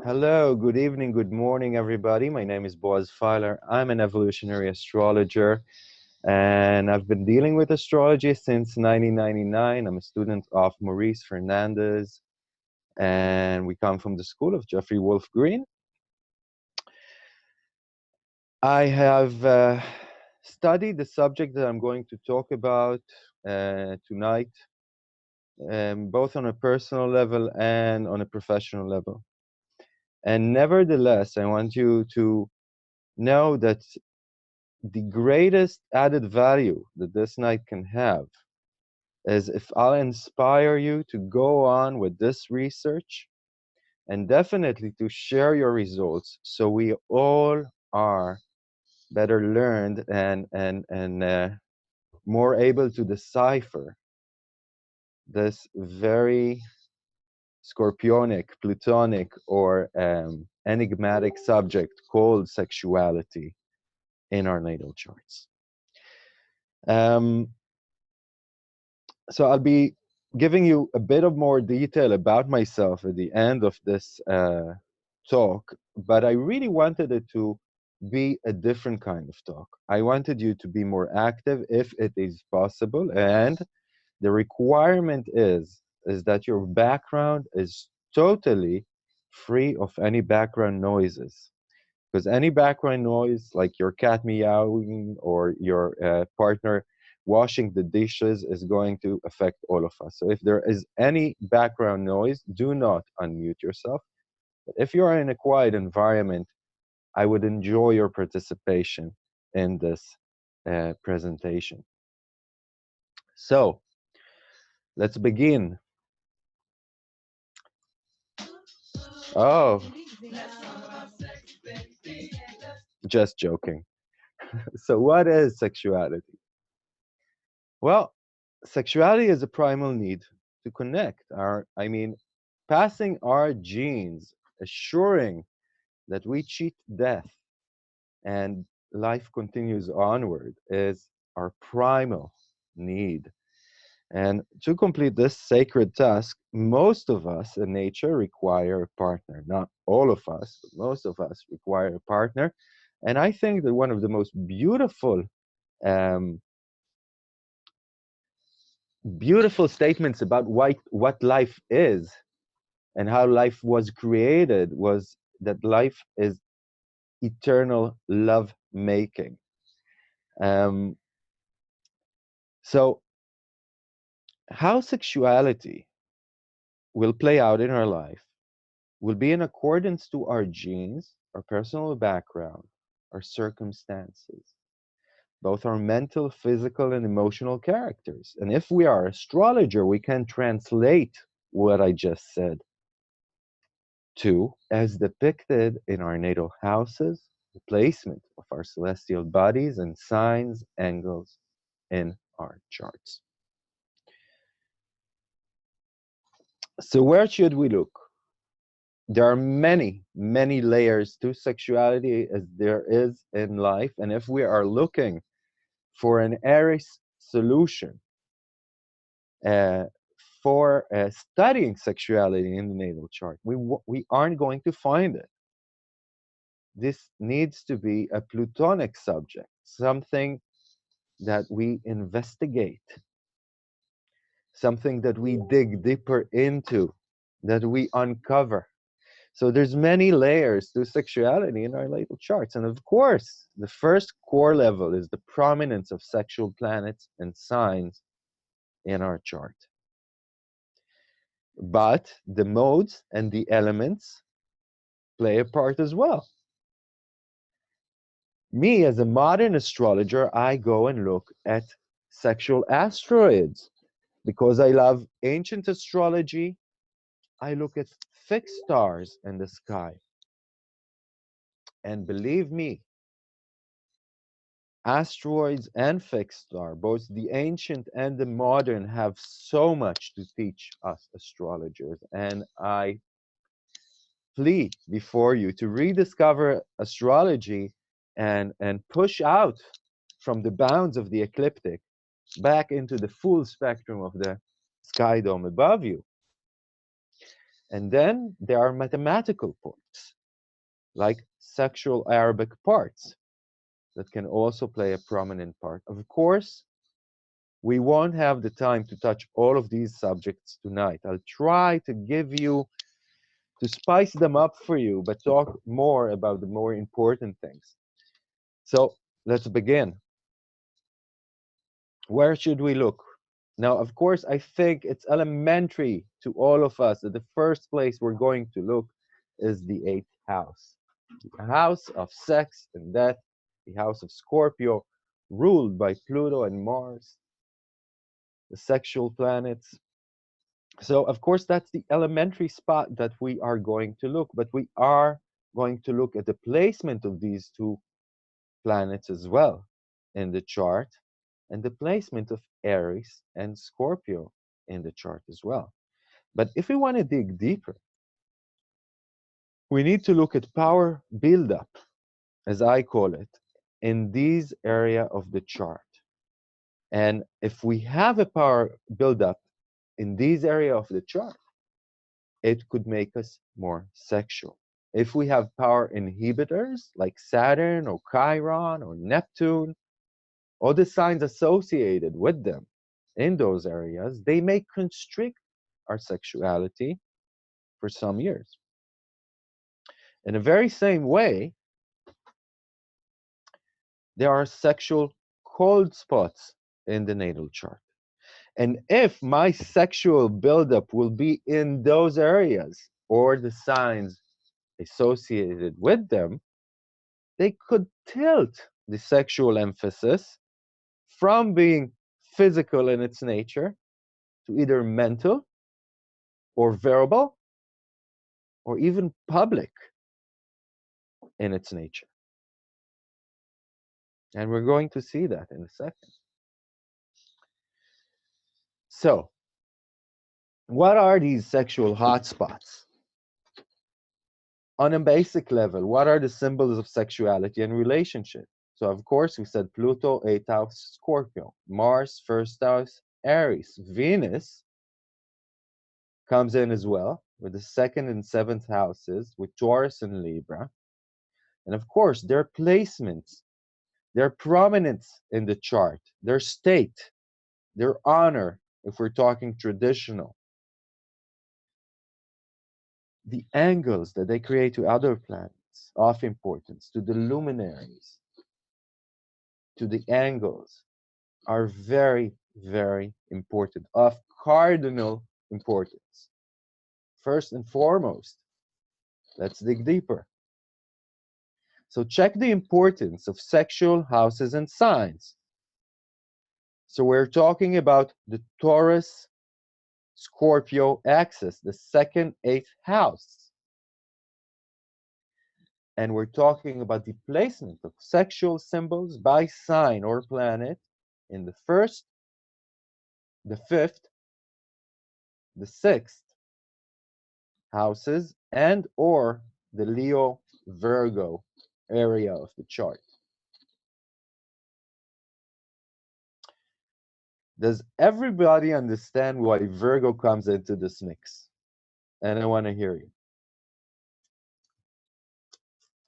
Hello, good evening, good morning, everybody. My name is Boaz Fyler. I'm an evolutionary astrologer, and I've been dealing with astrology since 1999. I'm a student of Maurice Fernandez, and we come from the school of Jeffrey Wolf Green. I have studied the subject that I'm going to talk about tonight, both on a personal level and on a professional level. And nevertheless, I want you to know that the greatest added value that this night can have is if I'll inspire you to go on with this research and definitely to share your results so we all are better learned and more able to decipher this very scorpionic, plutonic, or enigmatic subject called sexuality in our natal charts. So I'll be giving you a bit of more detail about myself at the end of this talk, but I really wanted it to be a different kind of talk. I wanted you to be more active if it is possible, and the requirement is that your background is totally free of any background noises. Because any background noise, like your cat meowing or your partner washing the dishes, is going to affect all of us. So if there is any background noise, do not unmute yourself. But if you are in a quiet environment, I would enjoy your participation in this presentation. So let's begin. Oh, just joking. So what is sexuality? Well, sexuality is a primal need to connect. Passing our genes, assuring that we cheat death and life continues onward is our primal need. And to complete this sacred task, most of us in nature require a partner. Not all of us, but most of us require a partner. And I think that one of the most beautiful statements about what life is and how life was created was that life is eternal love making. So how sexuality will play out in our life will be in accordance to our genes, our personal background, our circumstances, both our mental, physical, and emotional characters. And if we are astrologer, we can translate what I just said to as depicted in our natal houses, the placement of our celestial bodies, and signs, angles in our charts. So where should we look? There are many, many layers to sexuality as there is in life. And if we are looking for an Aries solution for studying sexuality in the natal chart, we aren't going to find it. This needs to be a plutonic subject, something that we investigate, something that we dig deeper into, that we uncover. So there's many layers to sexuality in our natal charts. And of course, the first core level is the prominence of sexual planets and signs in our chart. But the modes and the elements play a part as well. Me, as a modern astrologer, I go and look at sexual asteroids. Because I love ancient astrology, I look at fixed stars in the sky. And believe me, asteroids and fixed star, both the ancient and the modern, have so much to teach us astrologers. And I plea before you to rediscover astrology and push out from the bounds of the ecliptic back into the full spectrum of the sky dome above you. And then there are mathematical parts, like sexual Arabic parts, that can also play a prominent part. Of course, we won't have the time to touch all of these subjects tonight. I'll try to give you, to spice them up for you, but talk more about the more important things. So let's begin. Where should we look? Now, of course, I think it's elementary to all of us that the first place we're going to look is the 8th house. The house of sex and death, the house of Scorpio, ruled by Pluto and Mars, the sexual planets. So, of course, that's the elementary spot that we are going to look, but we are going to look at the placement of these two planets as well in the chart, and the placement of Aries and Scorpio in the chart as well. But if we want to dig deeper, we need to look at power buildup, as I call it, in these area of the chart. And if we have a power buildup in these area of the chart, it could make us more sexual. If we have power inhibitors like Saturn or Chiron or Neptune, all the signs associated with them in those areas, they may constrict our sexuality for some years. In the very same way, there are sexual cold spots in the natal chart. And if my sexual buildup will be in those areas or the signs associated with them, they could tilt the sexual emphasis from being physical in its nature to either mental or verbal or even public in its nature. And we're going to see that in a second. So, what are these sexual hotspots? On a basic level, what are the symbols of sexuality and relationship? So, of course, we said Pluto, 8th house, Scorpio. Mars, 1st house, Aries. Venus comes in as well with the 2nd and 7th houses with Taurus and Libra. And of course, their placements, their prominence in the chart, their state, their honor, if we're talking traditional, the angles that they create to other planets of importance, to the luminaries, to the angles, are very, very important, of cardinal importance. First and foremost, let's dig deeper. So check the importance of sexual houses and signs. So we're talking about the Taurus Scorpio axis, the 2nd, 8th house. And we're talking about the placement of sexual symbols by sign or planet in the 1st, the 5th, the 6th houses, and or the Leo Virgo area of the chart. Does everybody understand why Virgo comes into this mix? And I want to hear you.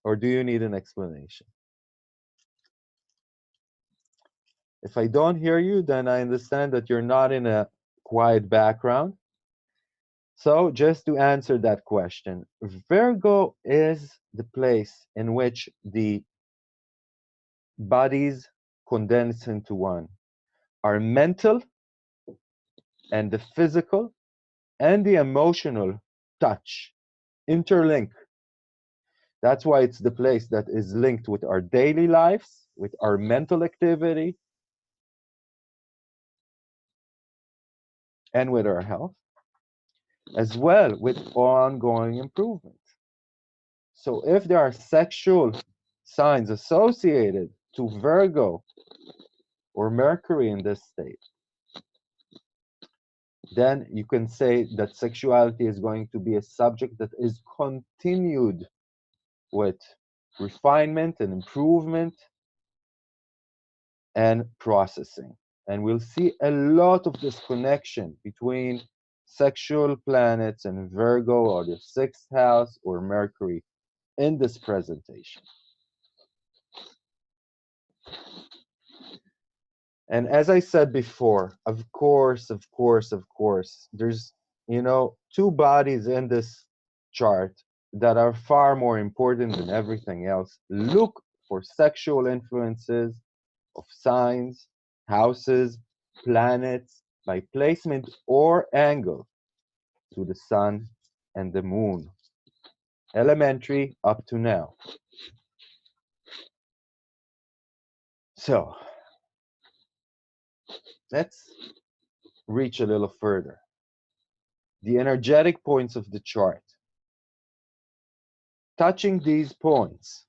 Or do you need an explanation? If I don't hear you, then I understand that you're not in a quiet background. So just to answer that question, Virgo is the place in which the bodies condense into one. Our mental and the physical and the emotional touch, interlink. That's why it's the place that is linked with our daily lives, with our mental activity, and with our health, as well with ongoing improvement. So if there are sexual signs associated to Virgo or Mercury in this state, then you can say that sexuality is going to be a subject that is continued with refinement and improvement and processing. And we'll see a lot of this connection between sexual planets in Virgo or the 6th house or Mercury in this presentation. And as I said before, of course, there's, two bodies in this chart that are far more important than everything else. Look for sexual influences of signs, houses, planets by placement or angle to the sun and the moon. Elementary up to now. So let's reach a little further. The energetic points of the chart. Touching these points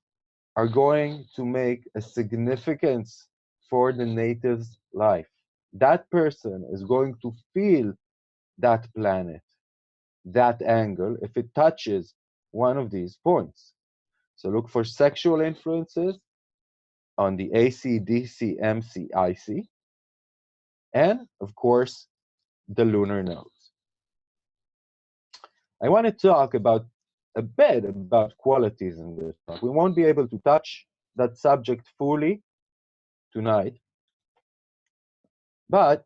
are going to make a significance for the native's life. That person is going to feel that planet, that angle, if it touches one of these points. So look for sexual influences on the AC, DC, MC, IC, and of course, the lunar nodes. I want to talk about a bit about qualities in this talk. We won't be able to touch that subject fully tonight, but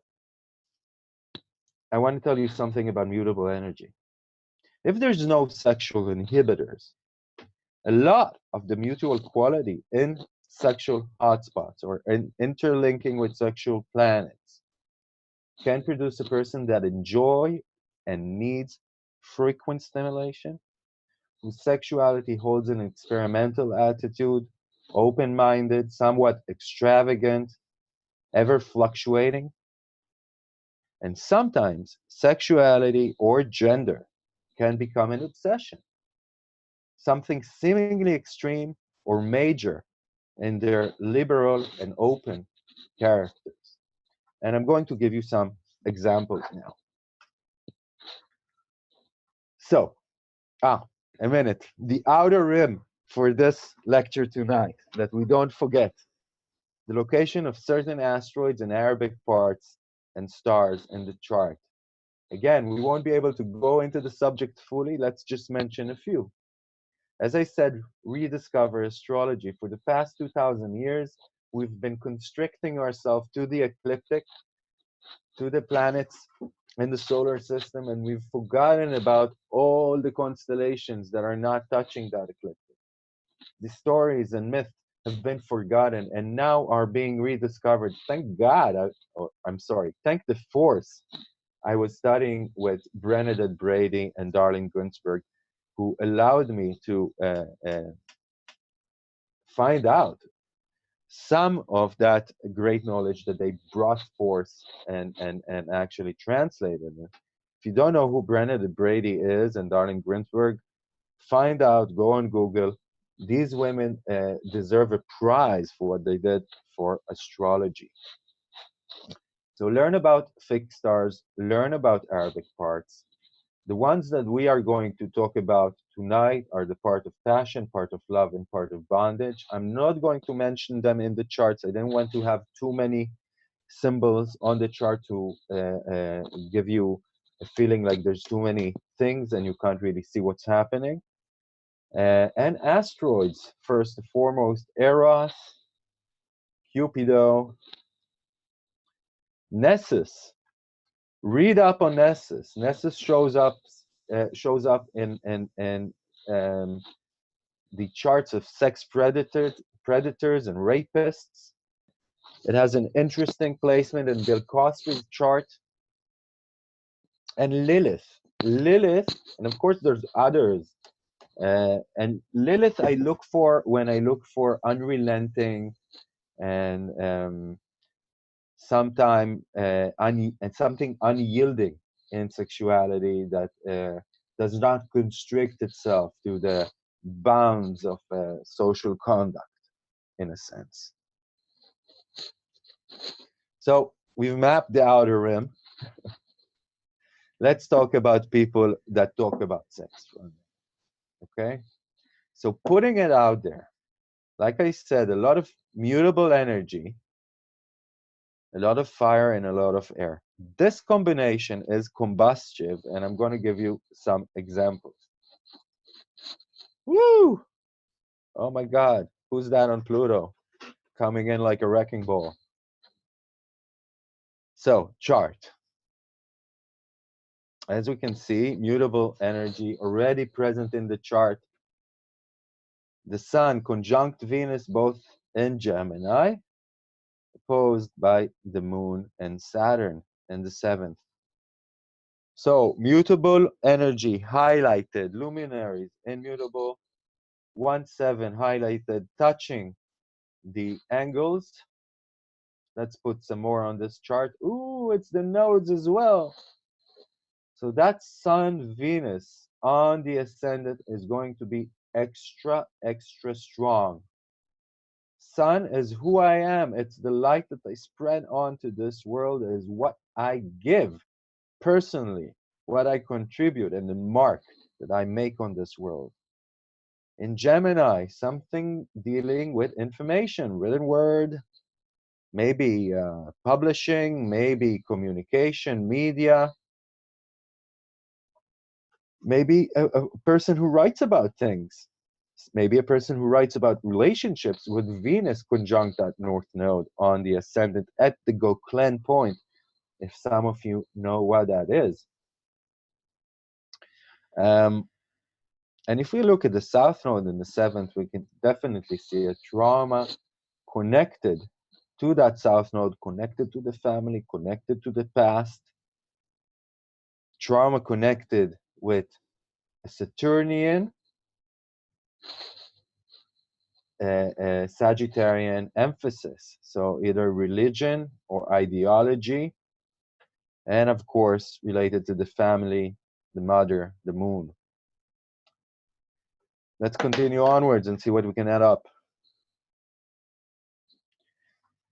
I want to tell you something about mutable energy. If there's no sexual inhibitors, a lot of the mutual quality in sexual hotspots or in interlinking with sexual planets can produce a person that enjoy and needs frequent stimulation, whose sexuality holds an experimental attitude, open-minded, somewhat extravagant, ever fluctuating. And sometimes sexuality or gender can become an obsession, something seemingly extreme or major in their liberal and open characters. And I'm going to give you some examples now. So, a minute. The outer rim for this lecture tonight, that we don't forget. The location of certain asteroids and Arabic parts and stars in the chart. Again, we won't be able to go into the subject fully. Let's just mention a few. As I said, rediscover astrology. For the past 2,000 years, we've been constricting ourselves to the ecliptic, to the planets in the solar system, and we've forgotten about all the constellations that are not touching that ecliptic. The stories and myths have been forgotten and now are being rediscovered. Thank God, I'm sorry, thank the force. I was studying with Bernadette Brady and Darlene Günzberg, who allowed me to find out some of that great knowledge that they brought forth and actually translated it. If you don't know who Bernadette Brady is and Darlene Günzberg, find out, go on Google. These women deserve a prize for what they did for astrology. So learn about fixed stars, learn about Arabic parts. The ones that we are going to talk about tonight are the part of passion, part of love, and part of bondage. I'm not going to mention them in the charts. I didn't want to have too many symbols on the chart to give you a feeling like there's too many things and you can't really see what's happening. And asteroids, first and foremost, Eros, Cupido, Nessus. Read up on Nessus. Nessus shows up in the charts of sex predators and rapists. It has an interesting placement in Bill Cosby's chart. And Lilith, and of course there's others. And Lilith, I look for when I look for unrelenting and something unyielding in sexuality that does not constrict itself to the bounds of social conduct, in a sense. So we've mapped the outer rim. Let's talk about people that talk about sex. Okay? So putting it out there, like I said, a lot of mutable energy, a lot of fire and a lot of air. This combination is combustive, and I'm going to give you some examples. Woo! Oh my God, who's that on Pluto? Coming in like a wrecking ball. So, chart. As we can see, mutable energy already present in the chart. The Sun conjunct Venus both in Gemini, opposed by the Moon and Saturn in the 7th. So, mutable energy highlighted, luminaries immutable, 1-7 highlighted, touching the angles. Let's put some more on this chart. Ooh, it's the nodes as well. So that Sun Venus on the ascendant is going to be extra, extra strong. Sun is who I am. It's the light that I spread onto this world. It is what I give personally, what I contribute, and the mark that I make on this world. In Gemini, something dealing with information, written word, maybe publishing, maybe communication, media, maybe a person who writes about things, maybe a person who writes about relationships with Venus conjunct that North Node on the ascendant at the Goklen point, if some of you know what that is. And if we look at the South Node in the 7th, we can definitely see a trauma connected to that South Node, connected to the family, connected to the past, trauma connected with a Saturnian, Sagittarian emphasis. So either religion or ideology, and of course, related to the family, the mother, the moon. Let's continue onwards and see what we can add up.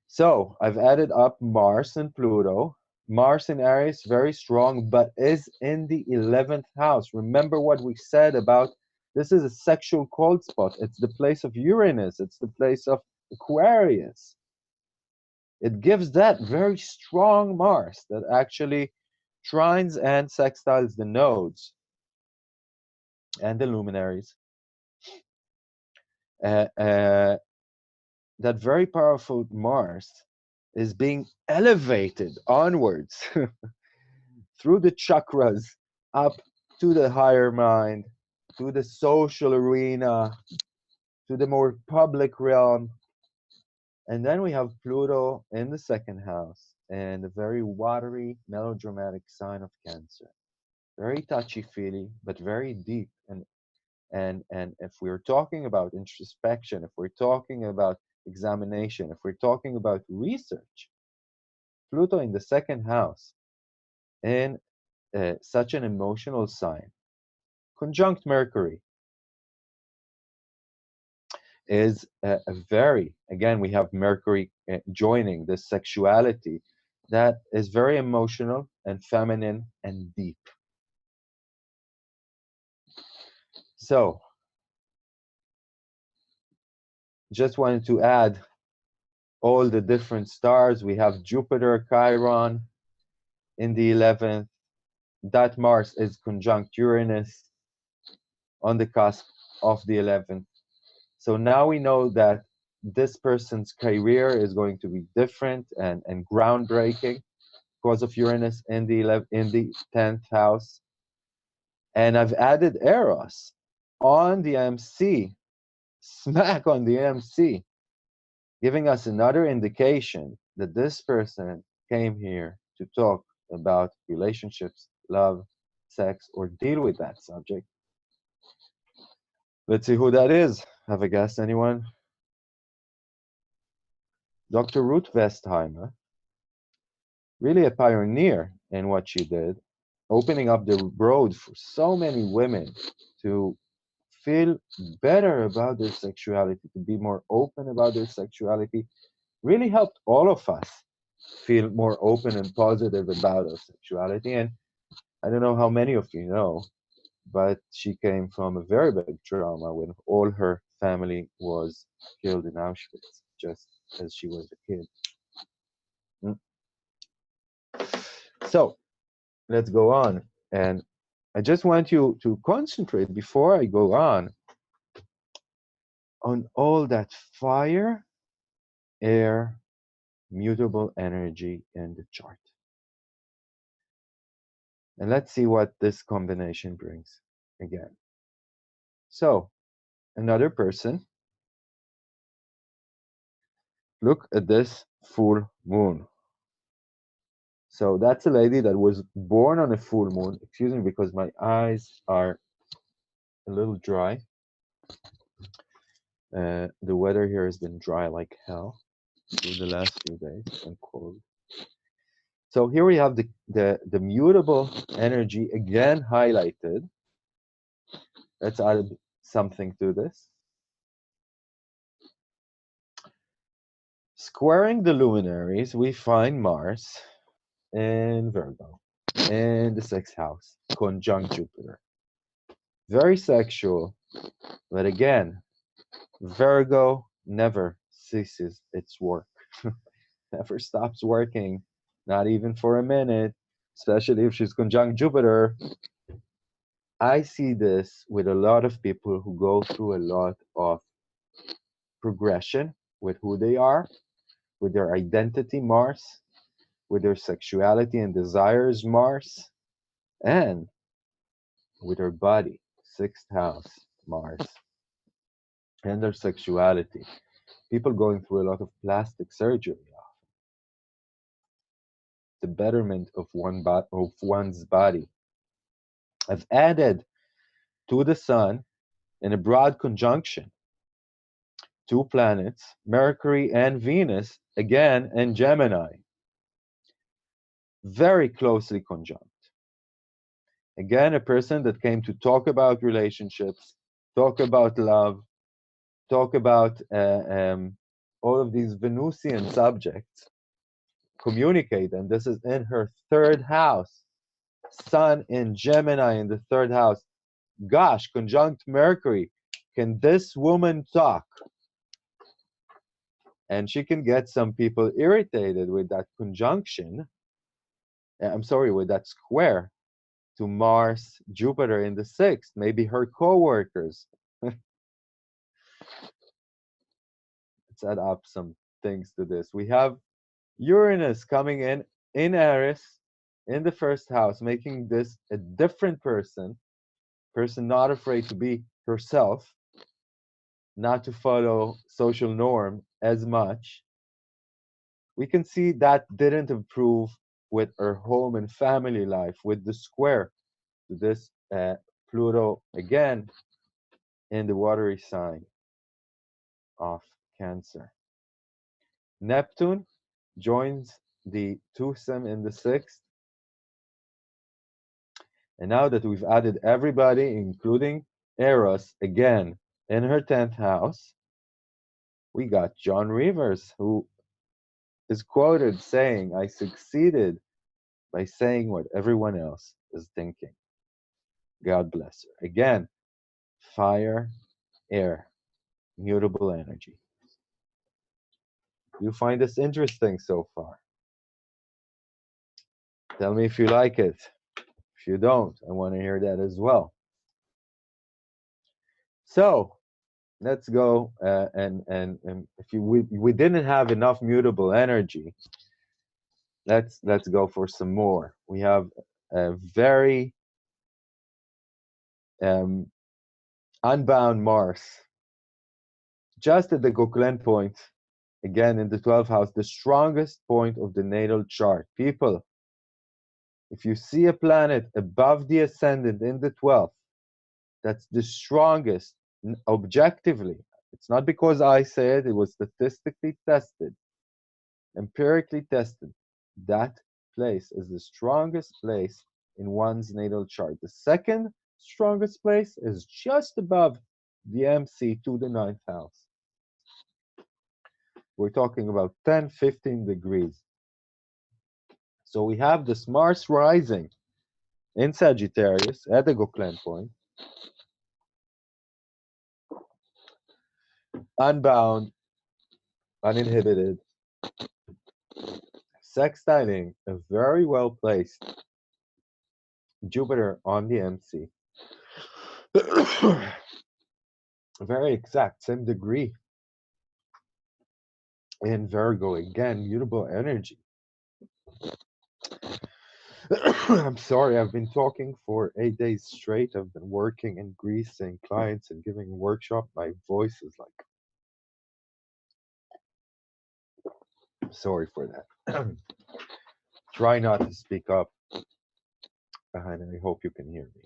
So I've added up Mars and Pluto. Mars in Aries, very strong, but is in the 11th house. Remember what we said about this is a sexual cold spot. It's the place of Uranus. It's the place of Aquarius. It gives that very strong Mars that actually trines and sextiles the nodes and the luminaries. That very powerful Mars is being elevated onwards through the chakras up to the higher mind, to the social arena, to the more public realm. And then we have Pluto in the 2nd house and a very watery, melodramatic sign of Cancer. Very touchy-feely, but very deep. And if we're talking about introspection, if we're talking about examination, if we're talking about research, Pluto in the 2nd house in such an emotional sign, conjunct Mercury, is a very, again, we have Mercury joining this sexuality that is very emotional and feminine and deep. So, just wanted to add all the different stars. We have Jupiter, Chiron in the 11th. That Mars is conjunct Uranus on the cusp of the 11th. So now we know that this person's career is going to be different and groundbreaking because of Uranus in the 10th house. And I've added Eros on the MC, smack on the MC, giving us another indication that this person came here to talk about relationships, love, sex, or deal with that subject. Let's see who that is. Have a guess, anyone? Dr. Ruth Westheimer, really a pioneer in what she did, opening up the road for so many women to feel better about their sexuality, to be more open about their sexuality, really helped all of us feel more open and positive about our sexuality. And I don't know how many of you know, but she came from a very big trauma when all her family was killed in Auschwitz, just as she was a kid. So let's go on. And I just want you to concentrate before I go on all that fire, air, mutable energy in the chart. And let's see what this combination brings again. So another person, look at this full moon. So that's a lady that was born on a full moon. Excuse me, because my eyes are a little dry. The weather here has been dry like hell through the last few days and cold. So here we have the mutable energy again highlighted. Let's add something to this. Squaring the luminaries, we find Mars in Virgo, in the 6th house, conjunct Jupiter. Very sexual, but again, Virgo never ceases its work, never stops working, not even for a minute, especially if she's conjunct Jupiter. I see this with a lot of people who go through a lot of progression with who they are, with their identity, Mars, with their sexuality and desires, Mars, and with their body, 6th house, Mars, and their sexuality. People going through a lot of plastic surgery, the betterment of one's body. I've added to the sun in a broad conjunction 2 planets, Mercury and Venus, again in Gemini, very closely conjunct. Again, a person that came to talk about relationships, talk about love, talk about all of these Venusian subjects, communicate, and this is in her 3rd house. Sun in Gemini in the 3rd house. Gosh, conjunct Mercury. Can this woman talk? And she can get some people irritated with that conjunction. I'm sorry, with that square to Mars, Jupiter in the 6th, maybe her co-workers. Let's add up some things to this. We have Uranus coming in Aries, in the 1st house, making this a different person not afraid to be herself, not to follow social norm as much. We can see that didn't improve with her home and family life, with the square to this Pluto again in the watery sign of Cancer. Neptune joins the twosome in the 6th. And now that we've added everybody, including Eros, again in her 10th house, we got John Rivers, who is quoted saying, "I succeeded by saying what everyone else is thinking." God bless her. Again, fire, air, mutable energy. You find this interesting so far? Tell me if you like it. If you don't, I want to hear that as well. So let's go and if we didn't have enough mutable energy, let's go for some more. We have a very unbound Mars just at the Goklen point, again in the 12th house, the strongest point of the natal chart. People, if you see a planet above the ascendant in the 12th, that's the strongest objectively. It's not because I say it, it was statistically tested, empirically tested. That place is the strongest place in one's natal chart. The second strongest place is just above the MC to the 9th house. We're talking about 10, 15 degrees. So we have this Mars rising in Sagittarius at the Goklen point, unbound, uninhibited, sextiling a very well placed Jupiter on the MC. Very exact, same degree in Virgo. Again, mutable energy. I'm sorry, I've been talking for 8 days straight. I've been working in Greece and clients and giving a workshop. My voice is like, sorry for that. Try not to speak up, and I hope you can hear me.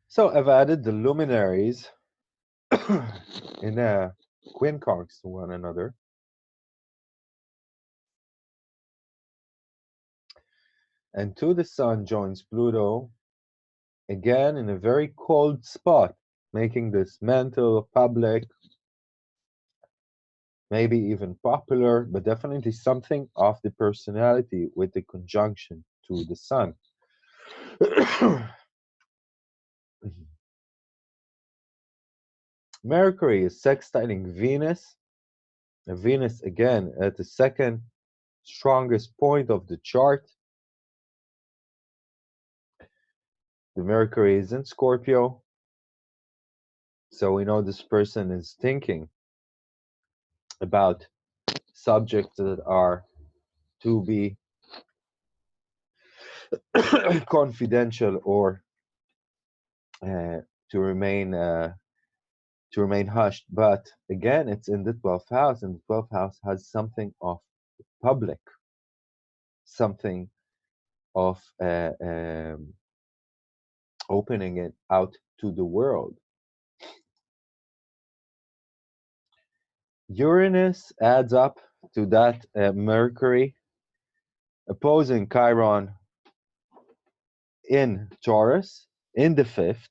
So I've added the luminaries in quincunx to one another. And to the Sun joins Pluto, again in a very cold spot, making this mental, public, maybe even popular, but definitely something of the personality with the conjunction to the Sun. Mercury is sextiling Venus. Venus, again, at the second strongest point of the chart. The Mercury is in Scorpio. So we know this person is thinking about subjects that are to be confidential or to remain hushed. But again, it's in the 12th house, and the 12th house has something of public, something of opening it out to the world. Uranus adds up to that Mercury opposing Chiron in Taurus in the 5th.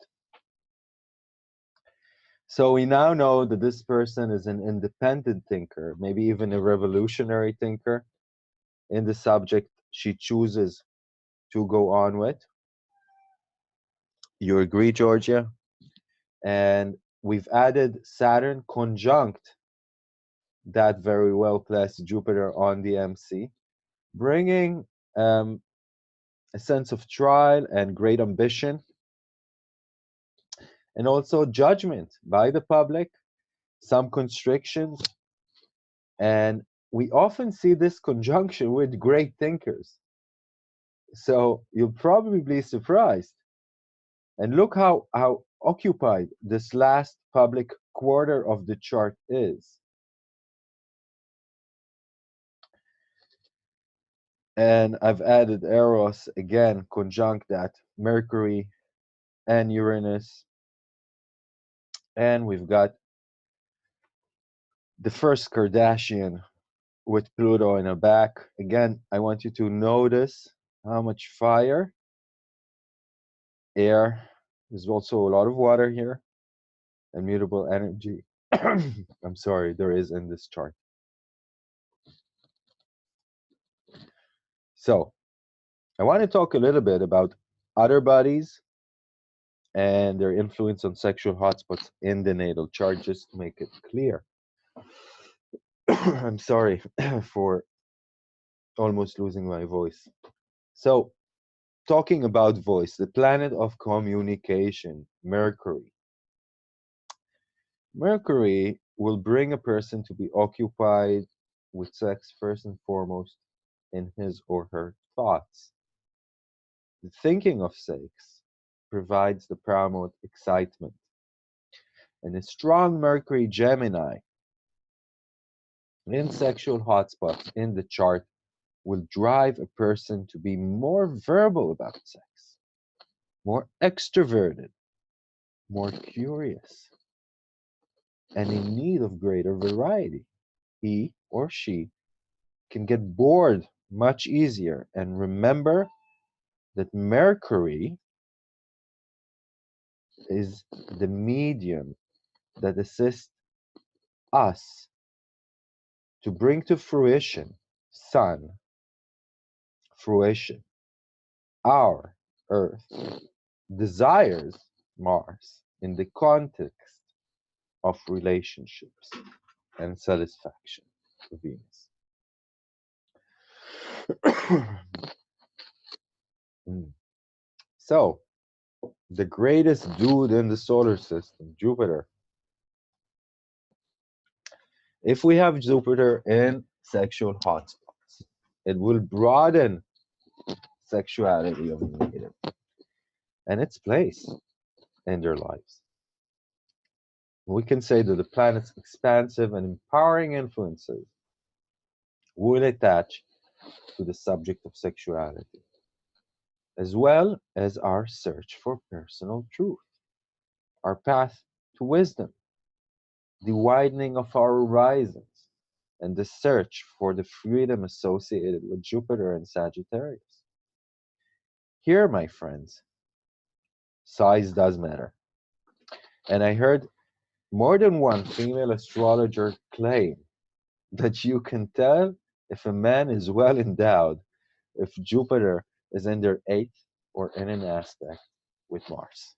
So we now know that this person is an independent thinker, maybe even a revolutionary thinker in the subject she chooses to go on with. You agree, Georgia? And we've added Saturn conjunct that very well placed Jupiter on the MC, bringing a sense of trial and great ambition, and also judgment by the public, some constrictions, and we often see this conjunction with great thinkers. So you'll probably be surprised. And look how occupied this last public quarter of the chart is. And I've added Eros again, conjunct that Mercury and Uranus. And we've got the first Kardashian with Pluto in her back. Again, I want you to notice how much fire, air, there's also a lot of water here, and mutable energy. I'm sorry, there is in this chart. So I want to talk a little bit about other bodies and their influence on sexual hotspots in the natal chart, just to make it clear. I'm sorry for almost losing my voice. So, talking about voice, the planet of communication, Mercury. Mercury will bring a person to be occupied with sex first and foremost in his or her thoughts. The thinking of sex provides the paramount excitement. And a strong Mercury Gemini in sexual hotspots in the chart will drive a person to be more verbal about sex, more extroverted, more curious, and in need of greater variety. He or she can get bored much easier. And remember that Mercury is the medium that assists us to bring to fruition, Sun, fruition, our Earth, desires, Mars, in the context of relationships. and satisfaction for Venus. Mm. So, the greatest dude in the solar system, Jupiter. If we have Jupiter in sexual hotspots, it will broaden sexuality of the native and its place in their lives. We can say that the planet's expansive and empowering influences will attach to the subject of sexuality, as well as our search for personal truth, our path to wisdom, the widening of our horizons, and the search for the freedom associated with Jupiter and Sagittarius. Here, my friends, size does matter. And I heard more than one female astrologer claim that you can tell if a man is well endowed if Jupiter is in their eighth or in an aspect with Mars.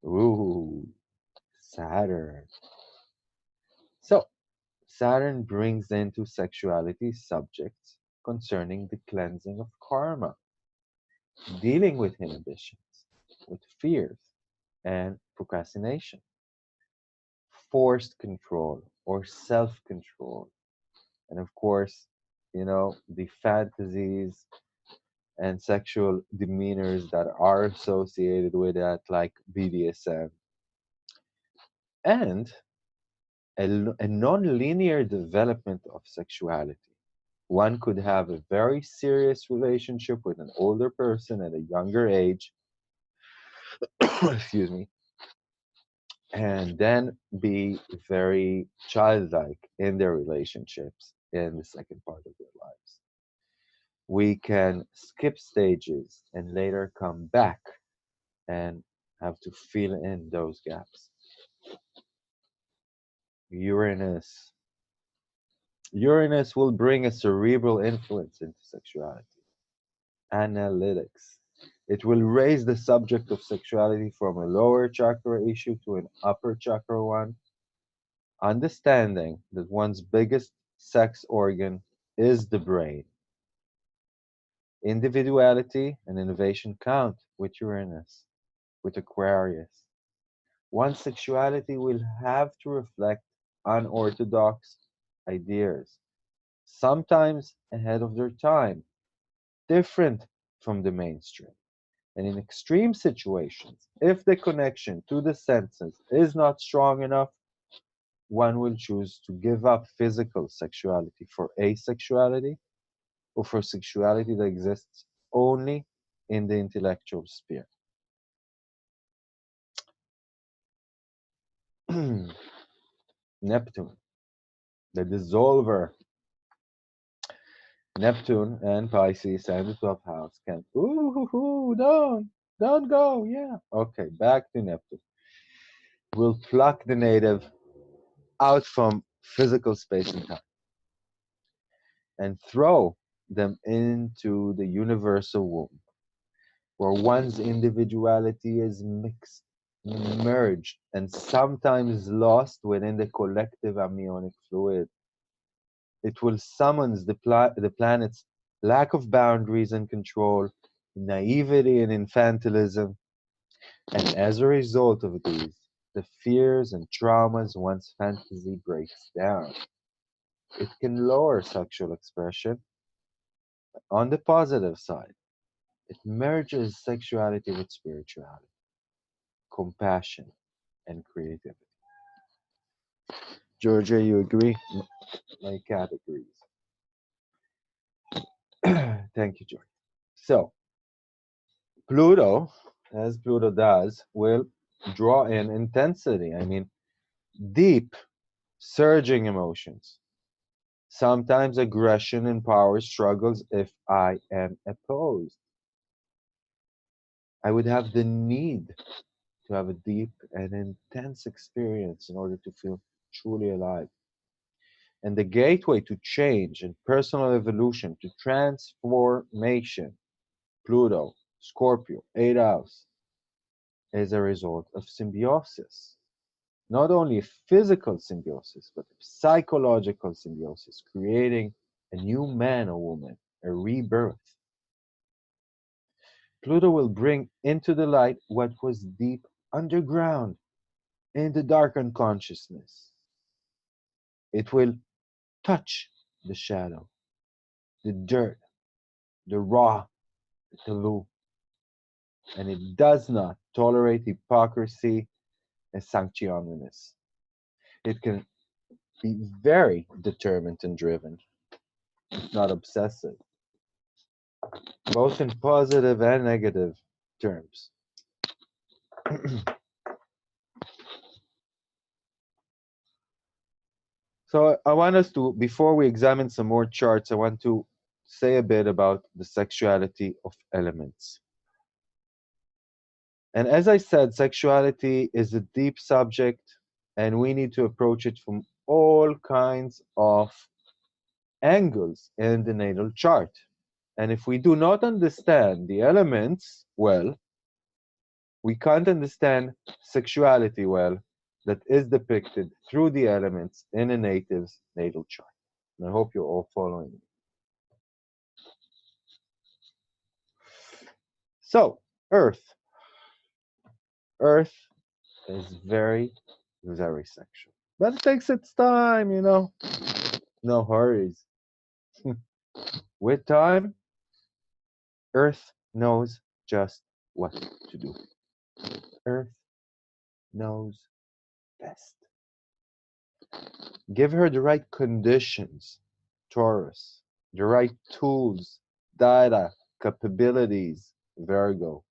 Ooh, Saturn. So, Saturn brings into sexuality subjects concerning the cleansing of karma, dealing with inhibitions, with fears, and procrastination, forced control or self control, and of course, the fantasies and sexual demeanors that are associated with that, like BDSM, and a non-linear development of sexuality. One could have a very serious relationship with an older person at a younger age, excuse me, and then be very childlike in their relationships in the second part of their lives. We can skip stages and later come back and have to fill in those gaps. Uranus. Uranus will bring a cerebral influence into sexuality. Analytics. It will raise the subject of sexuality from a lower chakra issue to an upper chakra one, understanding that one's biggest sex organ is the brain. Individuality and innovation count with Uranus, with Aquarius. One's sexuality will have to reflect unorthodox ideas, sometimes ahead of their time, different from the mainstream. And in extreme situations, if the connection to the senses is not strong enough, one will choose to give up physical sexuality for asexuality or for sexuality that exists only in the intellectual sphere. Neptune, the dissolver. Neptune and Pisces and the 12th house can, don't go, yeah. Okay, back to Neptune. We'll pluck the native out from physical space and time and throw them into the universal womb, where one's individuality is mixed, merged, and sometimes lost within the collective amniotic fluid. It will summon the planet's lack of boundaries and control, naivety and infantilism, and as a result of these, the fears and traumas one's fantasy breaks down. It can lower sexual expression. On the positive side, it merges sexuality with spirituality, compassion, and creativity. Georgia, you agree? My cat agrees. Thank you, George. So, Pluto, as Pluto does, will draw in intensity. I mean, deep, surging emotions. Sometimes aggression and power struggles if I am opposed. I would have the need to have a deep and intense experience in order to feel truly alive. And the gateway to change and personal evolution, to transformation, Pluto, Scorpio, 8th house, is a result of symbiosis. Not only a physical symbiosis, but a psychological symbiosis, creating a new man or woman, a rebirth. Pluto will bring into the light what was deep underground in the dark unconsciousness. It will touch the shadow, the dirt, the raw, the taboo, and it does not tolerate hypocrisy and sanctimonious. It can be very determined and driven. It's not obsessive, both in positive and negative terms. So I want us to, before we examine some more charts, I want to say a bit about the sexuality of elements. And as I said, sexuality is a deep subject, and we need to approach it from all kinds of angles in the natal chart. And if we do not understand the elements well, we can't understand sexuality well that is depicted through the elements in a native's natal chart. And I hope you're all following me. So, Earth. Earth is very, very sexual. But it takes its time, you know. No hurries. With time, Earth knows just what to do. Earth knows best. Give her the right conditions, Taurus, the right tools, data, capabilities, Virgo.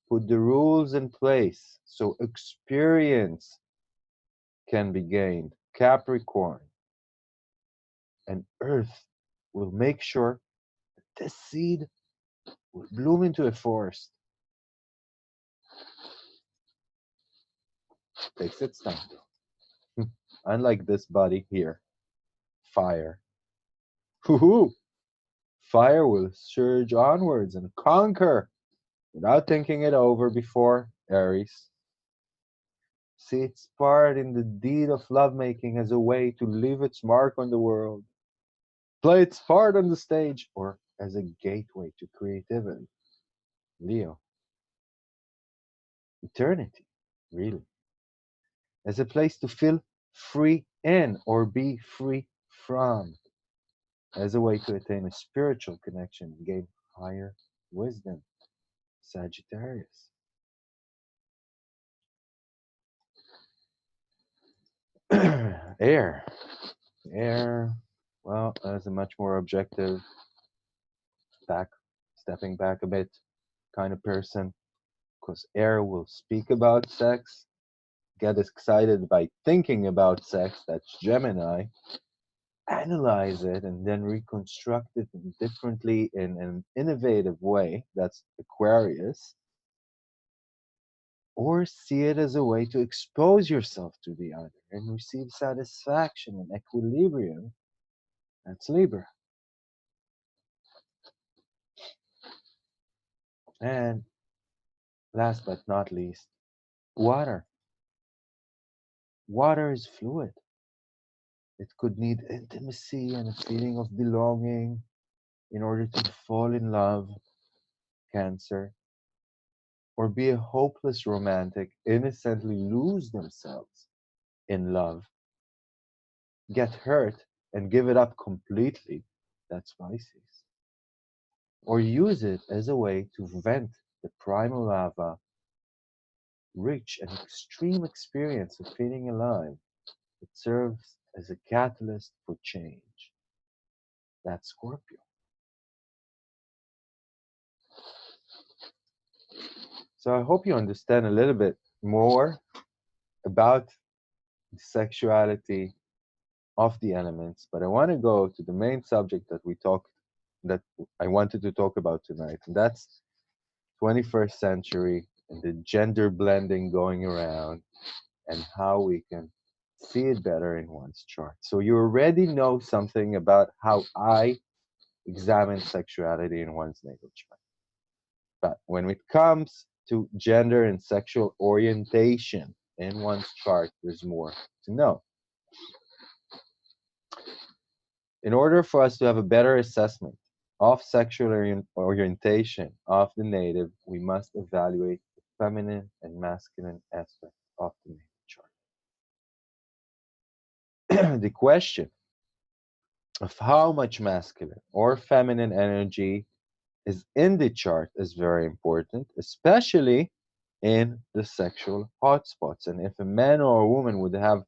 Put the rules in place so experience can be gained, Capricorn. And Earth will make sure that this seed will bloom into a forest. Takes its time. Unlike this body here, fire. Hoo-hoo! Fire will surge onwards and conquer without thinking it over before, Aries. See its part in the deed of lovemaking as a way to leave its mark on the world. Play its part on the stage or as a gateway to creativity. Leo. Eternity, really. As a place to feel free in or be free from. As a way to attain a spiritual connection and gain higher wisdom. Sagittarius. Air. Air, well, as a much more objective, stepping back a bit kind of person, because air will speak about sex, get excited by thinking about sex, that's Gemini, analyze it, and then reconstruct it differently in an innovative way, that's Aquarius, or see it as a way to expose yourself to the other and receive satisfaction and equilibrium, that's Libra. And last but not least, water. Water is fluid. It could need intimacy and a feeling of belonging in order to fall in love, Cancer, or be a hopeless romantic, innocently lose themselves in love, get hurt and give it up completely, that's Pisces. Or use it as a way to vent the primal lava, reach an extreme experience of feeling alive. It serves as a catalyst for change. That's Scorpio. So I hope you understand a little bit more about the sexuality of the elements, but I want to go to the main subject that I wanted to talk about tonight, and that's 21st century and the gender blending going around and how we can see it better in one's chart. So you already know something about how I examine sexuality in one's natal chart. But when it comes to gender and sexual orientation in one's chart, there's more to know. In order for us to have a better assessment of sexual orientation of the native, we must evaluate the feminine and masculine aspects of the native chart. The question of how much masculine or feminine energy is in the chart is very important, especially in the sexual hotspots. And if a man or a woman would have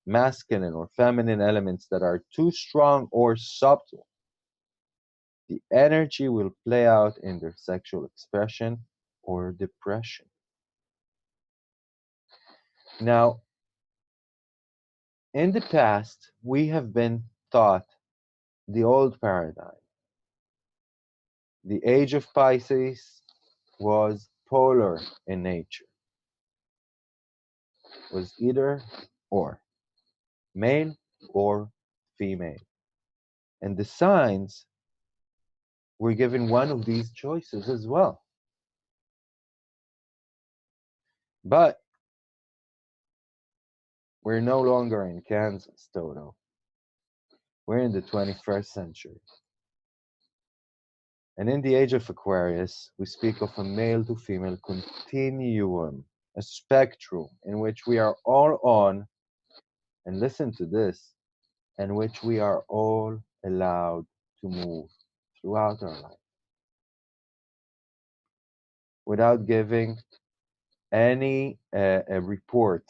masculine or feminine elements that are too strong or subtle, the energy will play out in their sexual expression or depression. Now, in the past, we have been taught the old paradigm. The age of Pisces was polar in nature, was either or, male or female. And the signs were given one of these choices as well. But we're no longer in Kansas, Toto. We're in the 21st century. And in the age of Aquarius, we speak of a male to female continuum, a spectrum in which we are all on, and listen to this, in which we are all allowed to move throughout our life without giving any a report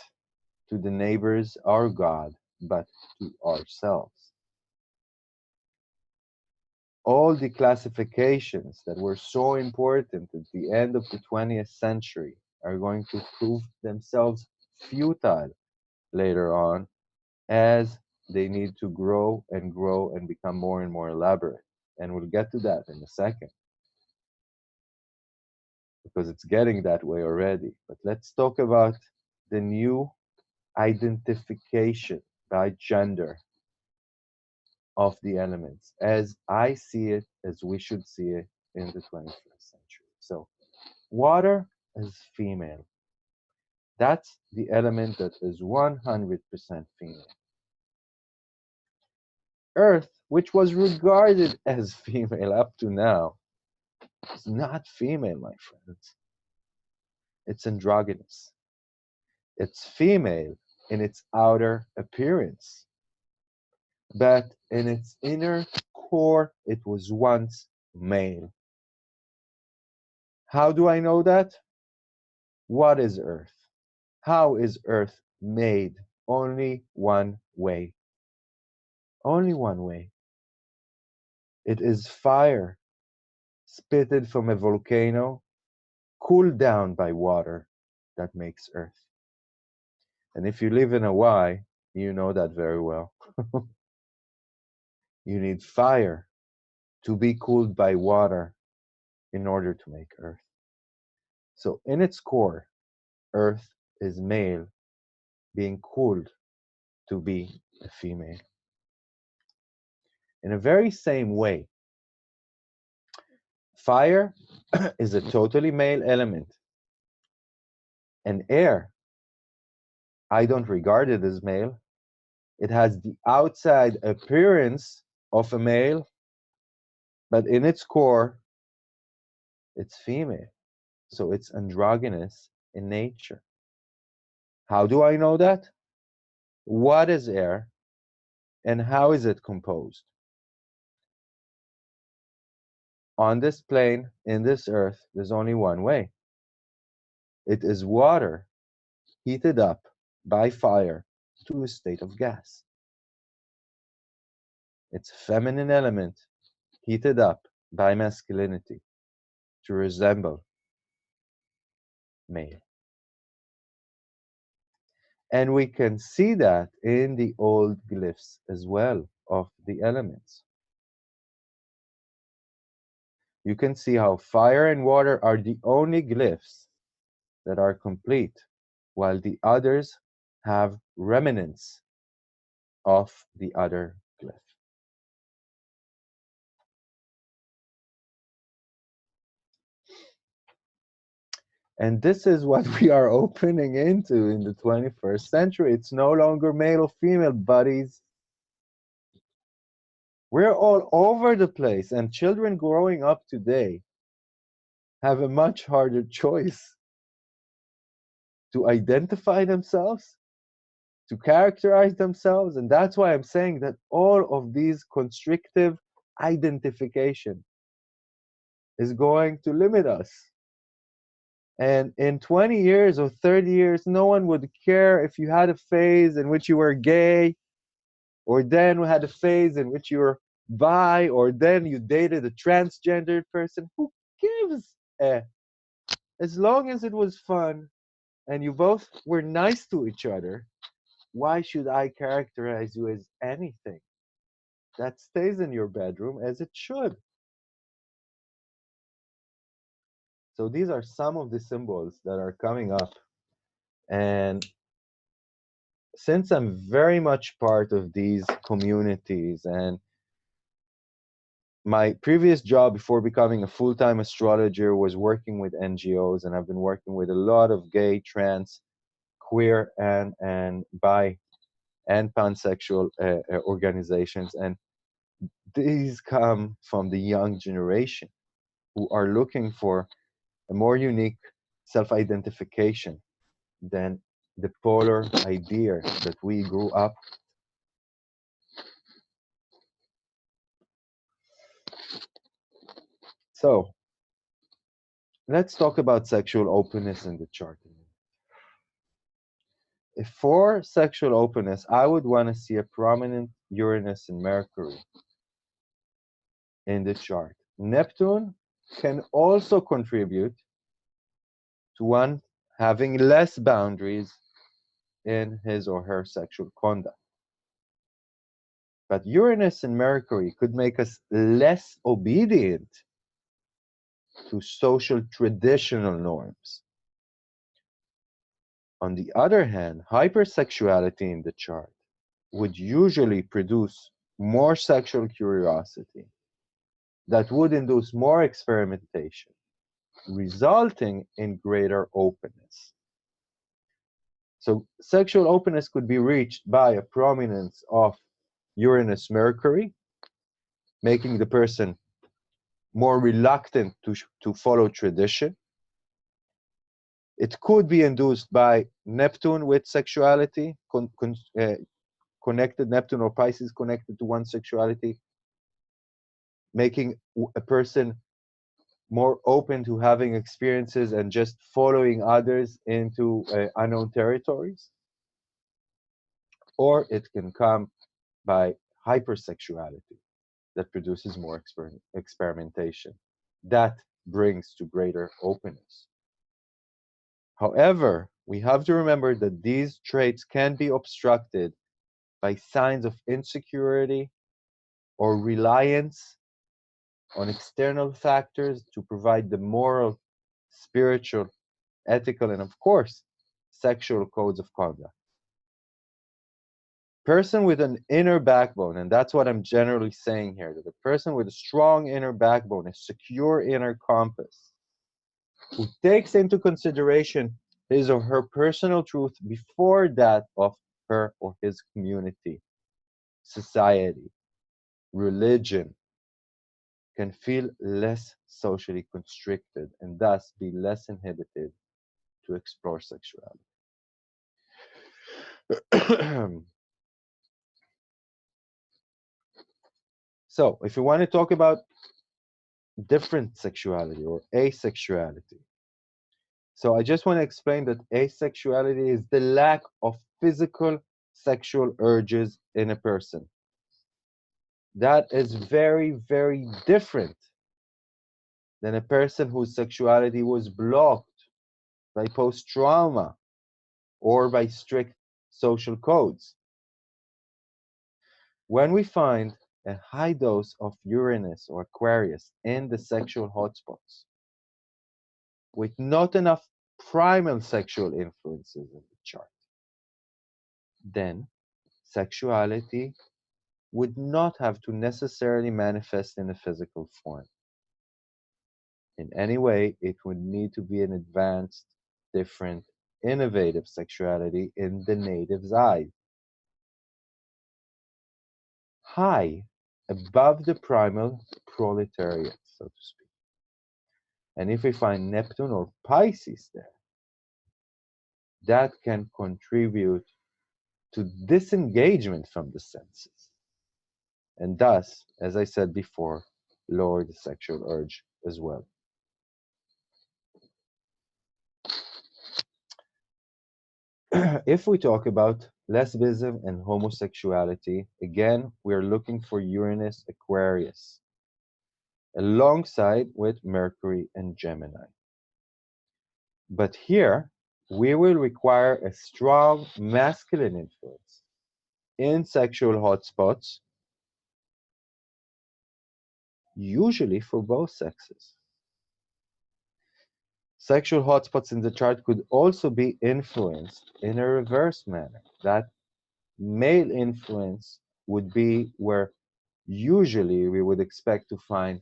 to the neighbors or God, but to ourselves. All the classifications that were so important at the end of the 20th century are going to prove themselves futile later on, as they need to grow and become more and more elaborate. And we'll get to that in a second, because it's getting that way already. But let's talk about the new identification by gender of the elements, as I see it, as we should see it in the 21st century. So water is female. That's the element that is 100% female. Earth, which was regarded as female up to now, is not female, my friends. It's androgynous. It's female in its outer appearance, but in its inner core, it was once male. How do I know that? What is Earth? How is Earth made? Only one way. Only one way. It is fire spitted from a volcano, cooled down by water, that makes Earth. And if you live in Hawaii, you know that very well. You need fire to be cooled by water in order to make Earth. So in its core, Earth is male being cooled to be a female. In a very same way, fire is a totally male element, and air, I don't regard it as male. It has the outside appearance of a male, but in its core, it's female. So it's androgynous in nature. How do I know that? What is air, and how is it composed? On this plane, in this earth, there's only one way. It is water heated up by fire to a state of gas. It's a feminine element heated up by masculinity to resemble male. And we can see that in the old glyphs as well of the elements. You can see how fire and water are the only glyphs that are complete, while the others have remnants of the other glyph. And this is what we are opening into in the 21st century. It's no longer male or female, buddies. We're all over the place, and children growing up today have a much harder choice to identify themselves, to characterize themselves. And that's why I'm saying that all of these constrictive identification is going to limit us. And in 20 years or 30 years, no one would care if you had a phase in which you were gay, or then had a phase in which you were bi, or then you dated a transgendered person. Who gives a? As long as it was fun and you both were nice to each other, why should I characterize you as anything? That stays in your bedroom as it should. So these are some of the symbols that are coming up. And since I'm very much part of these communities, and my previous job before becoming a full-time astrologer was working with NGOs, and I've been working with a lot of gay, trans, queer, and bi and pansexual organizations. And these come from the young generation who are looking for a more unique self-identification than the polar idea that we grew up. So let's talk about sexual openness in the chart. If for sexual openness, I would want to see a prominent Uranus and Mercury in the chart. Neptune can also contribute to one having less boundaries in his or her sexual conduct. But Uranus and Mercury could make us less obedient to social traditional norms. On the other hand, hypersexuality in the chart would usually produce more sexual curiosity that would induce more experimentation, resulting in greater openness. So sexual openness could be reached by a prominence of Uranus Mercury, making the person more reluctant to follow tradition. It could be induced by Neptune with sexuality, connected, Neptune or Pisces connected to one's sexuality, making a person more open to having experiences and just following others into unknown territories. Or it can come by hypersexuality that produces more experimentation. That brings to greater openness. However, we have to remember that these traits can be obstructed by signs of insecurity or reliance on external factors to provide the moral, spiritual, ethical, and of course, sexual codes of conduct. Person with an inner backbone, and that's what I'm generally saying here, that the person with a strong inner backbone, a secure inner compass, who takes into consideration his or her personal truth before that of her or his community, society, religion, can feel less socially constricted and thus be less inhibited to explore sexuality. So, if you want to talk about different sexuality or asexuality, so I just want to explain that asexuality is the lack of physical sexual urges in a person. That is very, very different than a person whose sexuality was blocked by post-trauma or by strict social codes. When we find a high dose of Uranus or Aquarius in the sexual hotspots, with not enough primal sexual influences in the chart, then sexuality would not have to necessarily manifest in a physical form. in any way, it would need to be an advanced, different, innovative sexuality in the native's eye. High, above the primal proletariat, so to speak. And if we find Neptune or Pisces there, that can contribute to disengagement from the senses. And thus, as I said before, lower the sexual urge as well. If we talk about lesbianism and homosexuality, again, we're looking for Uranus Aquarius, alongside with Mercury and Gemini. But here, we will require a strong masculine influence in sexual hotspots, usually for both sexes. Sexual hotspots in the chart could also be influenced in a reverse manner. That male influence would be where usually we would expect to find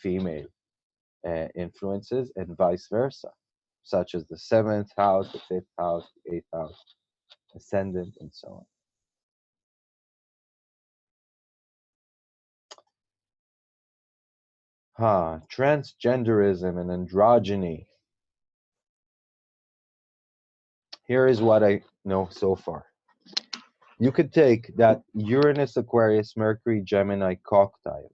female influences and vice versa, such as the 7th house, the 5th house, the 8th house, ascendant, and so on. Transgenderism and androgyny. Here is what I know so far. You could take that Uranus, Aquarius, Mercury, Gemini cocktail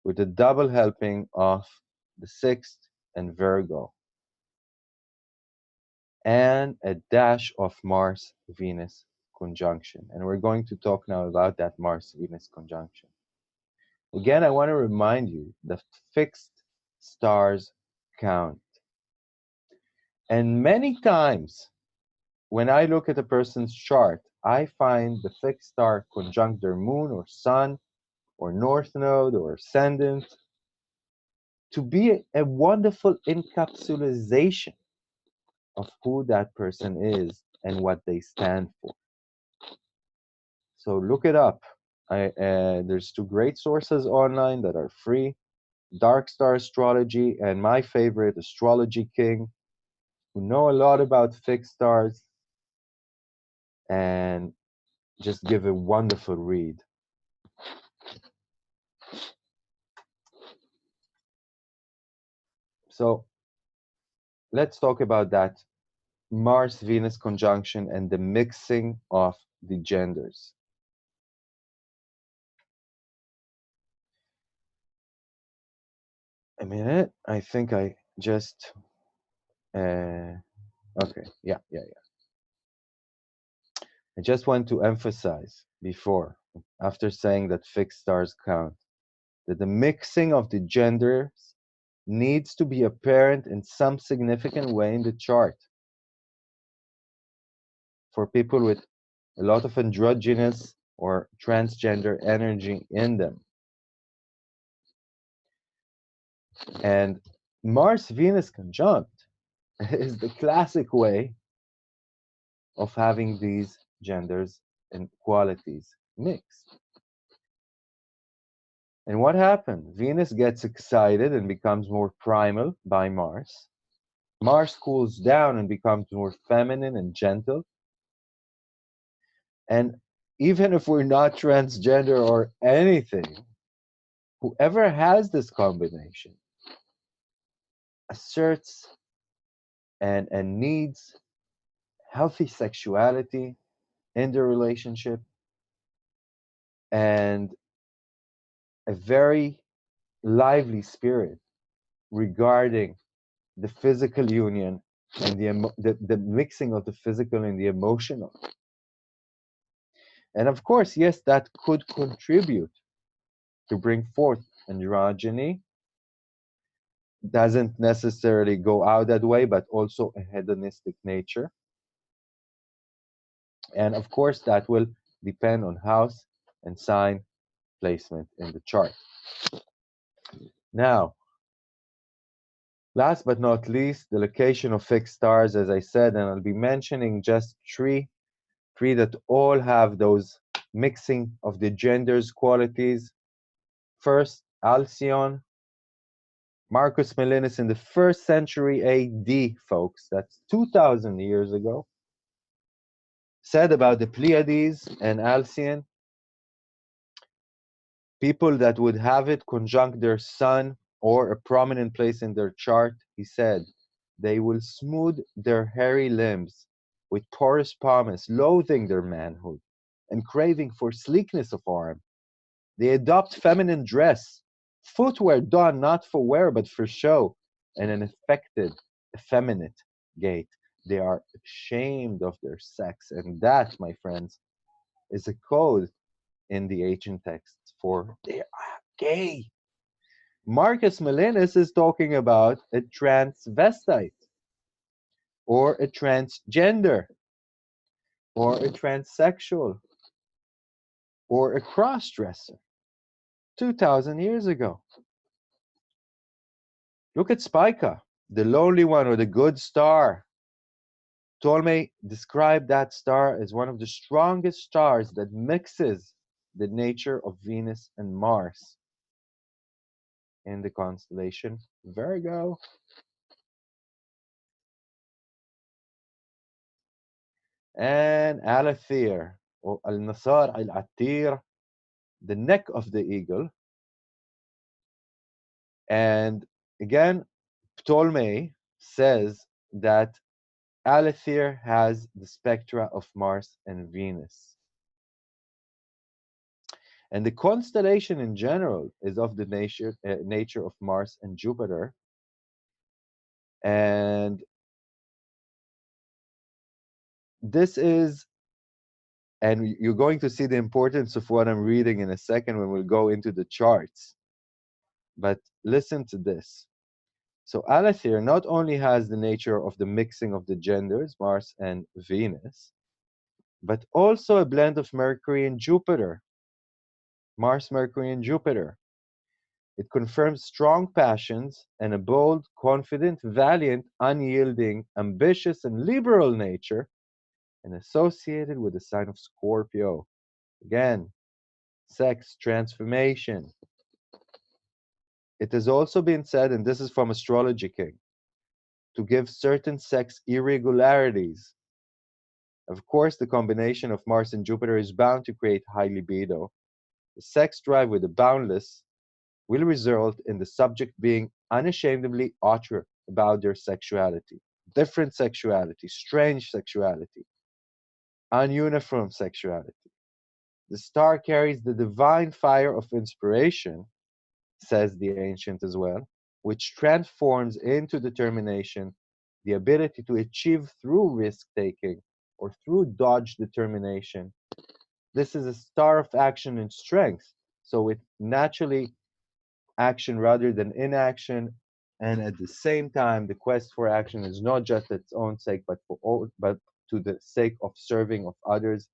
with a double helping of the 6th and Virgo, and a dash of Mars-Venus conjunction. And we're going to talk now about that Mars-Venus conjunction. Again, I want to remind you that fixed stars count. And many times, when I look at a person's chart, I find the fixed star conjunct their moon or sun or north node or ascendant to be a wonderful encapsulation of who that person is and what they stand for. So look it up. There's two great sources online that are free: Dark Star Astrology and my favorite, Astrology King, who know a lot about fixed stars and just give a wonderful read. So let's talk about that Mars-Venus conjunction and the mixing of the genders. A minute, I think I just, okay, yeah. I just want to emphasize before, after saying that fixed stars count, that the mixing of the genders needs to be apparent in some significant way in the chart. For people with a lot of androgynous or transgender energy in them. And Mars-Venus conjunct is the classic way of having these genders and qualities mixed. And what happened? Venus gets excited and becomes more primal by Mars. Mars cools down and becomes more feminine and gentle. And even if we're not transgender or anything, whoever has this combination asserts and needs healthy sexuality in the relationship and a very lively spirit regarding the physical union and the mixing of the physical and the emotional. And of course, yes, that could contribute to bring forth androgyny. Doesn't necessarily go out that way, but also a hedonistic nature. And of course, that will depend on house and sign placement in the chart. Now, last but not least, the location of fixed stars, as I said, and I'll be mentioning just three that all have those mixing of the genders qualities. First, Alcyon, Marcus Melinis in the 1st century AD, folks, that's 2,000 years ago, said about the Pleiades and Alcyon, people that would have it conjunct their sun or a prominent place in their chart, he said, they will smooth their hairy limbs with porous palms, loathing their manhood and craving for sleekness of arm. They adopt feminine dress, footwear done not for wear but for show, and an affected, effeminate gait. They are ashamed of their sex, and that, my friends, is a code in the ancient texts for they are gay. Marcus Melinis is talking about a transvestite, or a transgender, or a transsexual, or a cross-dresser 2,000 years ago. Look at Spica, the lonely one or the good star. Ptolemy described that star as one of the strongest stars that mixes the nature of Venus and Mars in the constellation Virgo. And Alathir, or Al-Nasar al-Attir, the neck of the eagle. And again, Ptolemy says that Alathir has the spectra of Mars and Venus. And the constellation in general is of the nature of Mars and Jupiter. And this is, and you're going to see the importance of what I'm reading in a second when we'll go into the charts. But listen to this. So Alathir not only has the nature of the mixing of the genders, Mars and Venus, but also a blend of Mercury and Jupiter. Mars, Mercury, and Jupiter. It confirms strong passions and a bold, confident, valiant, unyielding, ambitious, and liberal nature, and associated with the sign of Scorpio. Again, sex, transformation. It has also been said, and this is from Astrology King, to give certain sex irregularities. Of course, the combination of Mars and Jupiter is bound to create high libido. The sex drive with the boundless will result in the subject being unashamedly utter about their sexuality, different sexuality, strange sexuality, ununiform sexuality. The star carries the divine fire of inspiration, says the ancient as well, which transforms into determination the ability to achieve through risk-taking or through dodge determination. This is a star of action and strength, so it naturally action rather than inaction, and at the same time the quest for action is not just its own sake but to the sake of serving of others.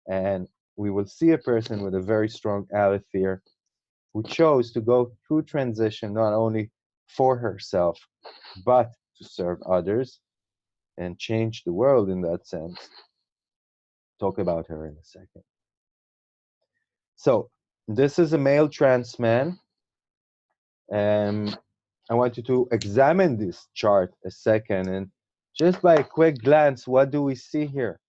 And we will see a person with a very strong Alathir who chose to go through transition not only for herself but to serve others and change the world in that sense. Talk about her in a second. So this is a male trans man. I want you to examine this chart a second, and just by a quick glance, what do we see here?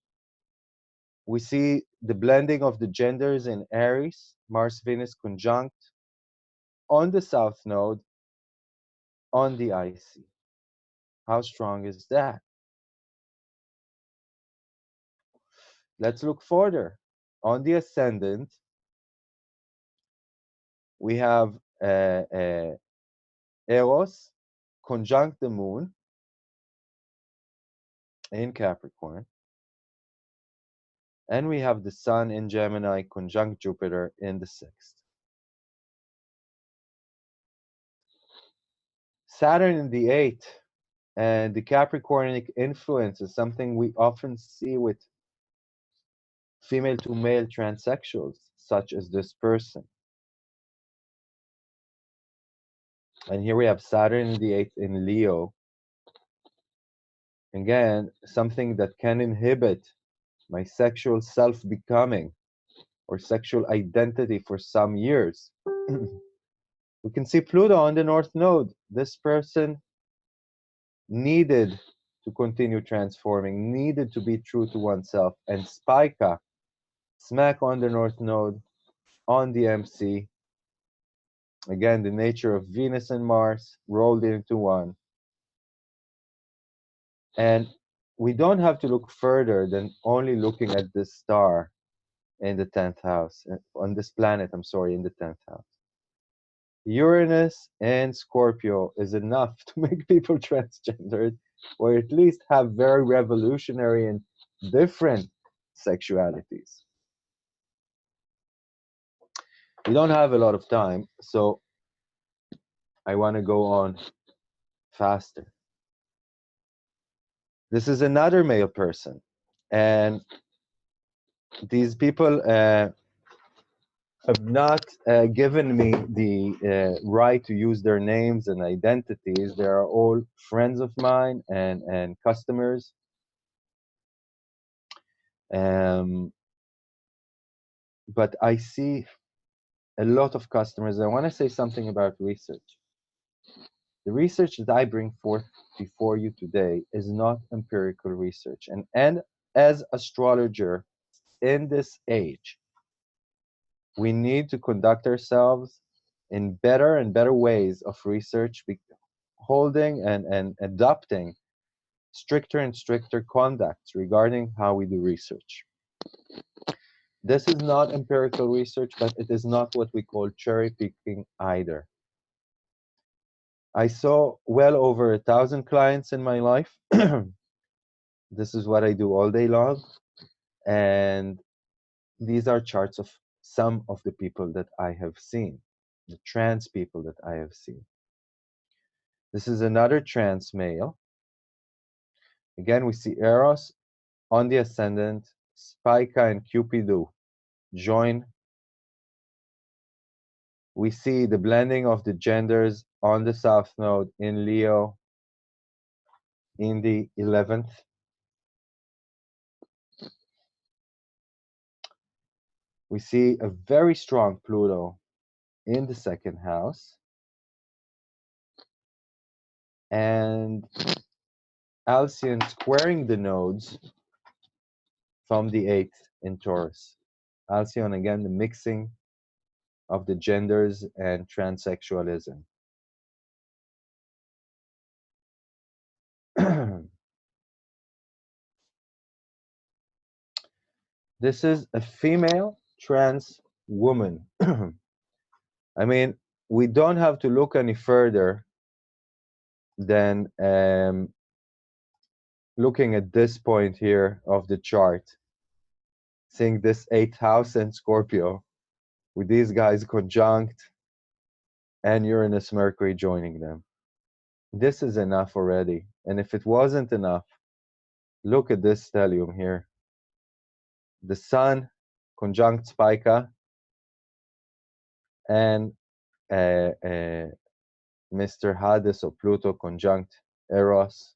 We see the blending of the genders in Aries, Mars-Venus conjunct, on the South Node, on the IC. How strong is that? Let's look further. On the Ascendant, we have Eros conjunct the Moon in Capricorn. And we have the Sun in Gemini conjunct Jupiter in the 6th. Saturn in the 8th, and the Capricornic influence is something we often see with female to male transsexuals, such as this person. And here we have Saturn in the 8th in Leo. Again, something that can inhibit my sexual self-becoming or sexual identity for some years. We can see Pluto on the North Node. This person needed to continue transforming, needed to be true to oneself. And Spica, smack on the North Node, on the MC. Again, the nature of Venus and Mars rolled into one. And we don't have to look further than only looking at this star in the 10th house, on this planet, I'm sorry, in the 10th house. Uranus and Scorpio is enough to make people transgendered, or at least have very revolutionary and different sexualities. We don't have a lot of time, so I want to go on faster. This is another male person, and these people have not given me the right to use their names and identities. They are all friends of mine and customers. But I see a lot of customers. I want to say something about research. The research that I bring forth before you today is not empirical research. And as astrologer in this age, we need to conduct ourselves in better and better ways of research, holding and adopting stricter and stricter conducts regarding how we do research. This is not empirical research, but it is not what we call cherry picking either. I saw well over 1,000 clients in my life. This is what I do all day long. And these are charts of some of the people that I have seen, the trans people that I have seen. This is another trans male. Again, we see Eros on the ascendant, Spica and Cupido join. We see the blending of the genders on the South Node in Leo in the 11th. We see a very strong Pluto in the 2nd house. And Alcyon squaring the nodes from the 8th in Taurus. Alcyon, again, the mixing of the genders and transsexualism. This is a female trans woman. I mean, we don't have to look any further than looking at this point here of the chart, seeing this 8th house and Scorpio with these guys conjunct and Uranus Mercury joining them. This is enough already. And if it wasn't enough, look at this stellium here. The Sun conjunct Spica and Mr. Hades or Pluto conjunct Eros.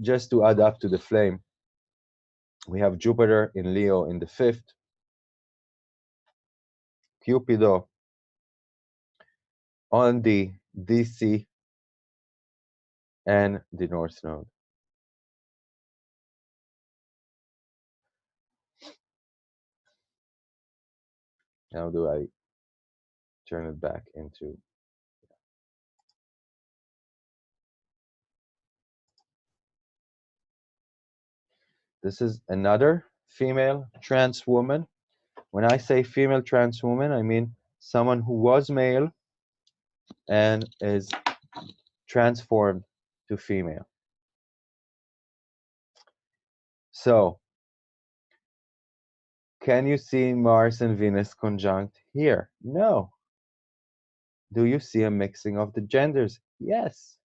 Just to add up to the flame, we have Jupiter in Leo in the 5th, Cupido on the DC and the North Node. How do I turn it back into? This is another female trans woman. When I say female trans woman, I mean someone who was male and is transformed to female. So, can you see Mars and Venus conjunct here? No. Do you see a mixing of the genders? Yes.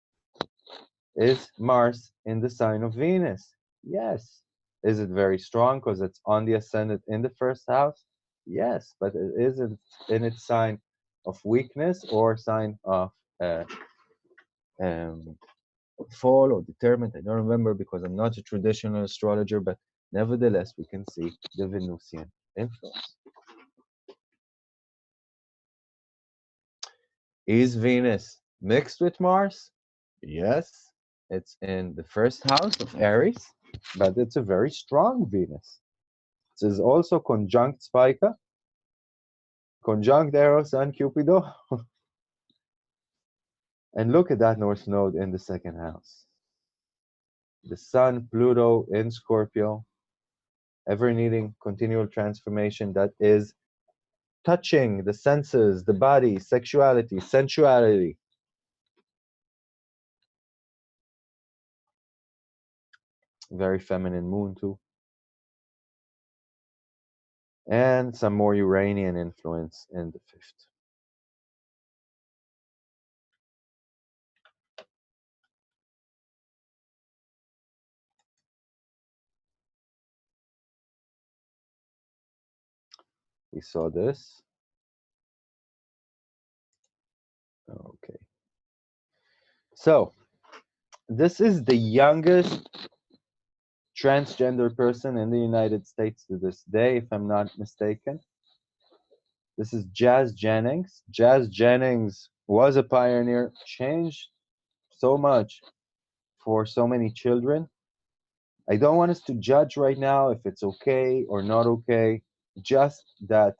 Is Mars in the sign of Venus? Yes. Is it very strong because it's on the ascendant in the 1st house? Yes, but it isn't in its sign of weakness or sign of fall or determined. I don't remember because I'm not a traditional astrologer, but nevertheless, we can see the Venusian influence. Is Venus mixed with Mars? Yes, it's in the first house of Aries, but it's a very strong Venus. It is also conjunct Spica, conjunct Eros and Cupido. And look at that North Node in the second house. The Sun, Pluto in Scorpio, ever needing continual transformation that is touching the senses, the body, sexuality, sensuality. Very feminine moon too. And some more Uranian influence in the fifth. We saw this. Okay. So, this is the youngest transgender person in the United States to this day, if I'm not mistaken. This is Jazz Jennings. Jazz Jennings was a pioneer, changed so much for so many children. I don't want us to judge right now if it's okay or not okay, just that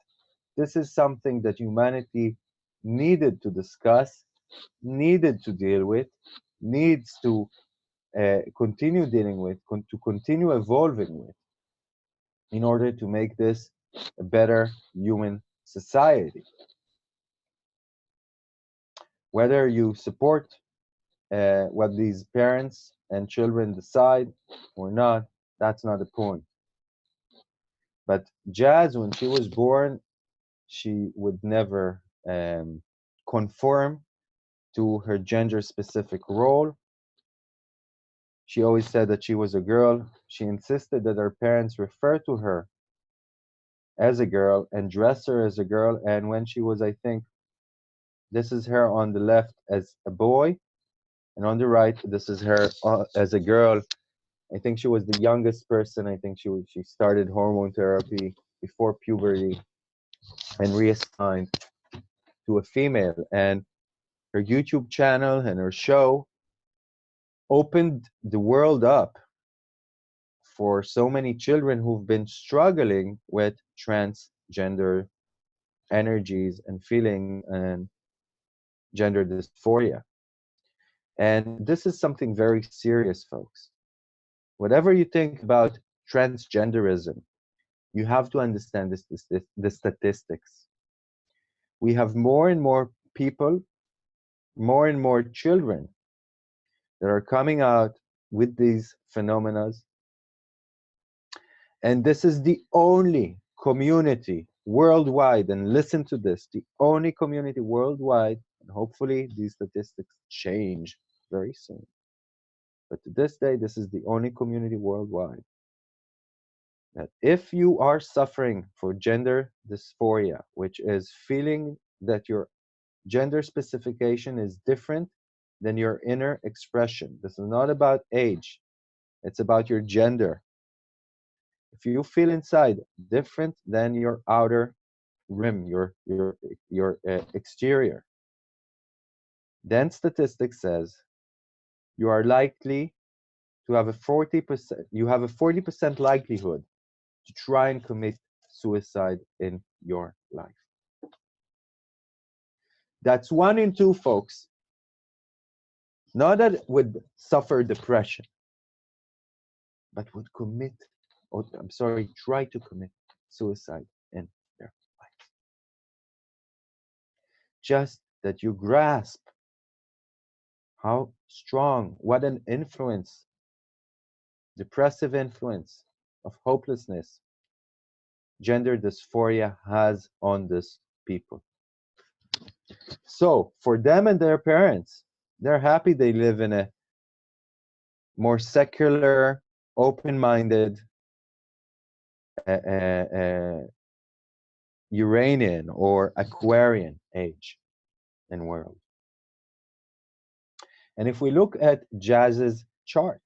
this is something that humanity needed to discuss, needed to deal with, needs to continue dealing with, to continue evolving with, in order to make this a better human society. Whether you support what these parents and children decide or not, that's not the point. But Jazz, when she was born, she would never conform to her gender specific role. She always said that she was a girl. She insisted that her parents refer to her as a girl and dress her as a girl. And when she was, I think, this is her on the left as a boy, and on the right, this is her as a girl. I think she was the youngest person. I think she started hormone therapy before puberty and reassigned to a female. And her YouTube channel and her show opened the world up for so many children who've been struggling with transgender energies and feelings and gender dysphoria. And this is something very serious, folks. Whatever you think about transgenderism, you have to understand the statistics. We have more and more people, more and more children that are coming out with these phenomena. And this is the only community worldwide, and listen to this, the only community worldwide, and hopefully these statistics change very soon. But to this day, this is the only community worldwide that if you are suffering for gender dysphoria, which is feeling that your gender specification is different than your inner expression. This is not about age, it's about your gender. If you feel inside different than your outer rim, your exterior, then statistics says you are likely to have a 40%, you have a 40% likelihood to try and commit suicide in your life. That's 1 in 2, folks. Not that would suffer depression, but would commit, or I'm sorry, try to commit suicide in their life. Just that you grasp how strong, what an influence, depressive influence of hopelessness, gender dysphoria has on this people. So for them and their parents, they're happy they live in a more secular, open-minded, Uranian or Aquarian age and world. And if we look at Jazz's chart,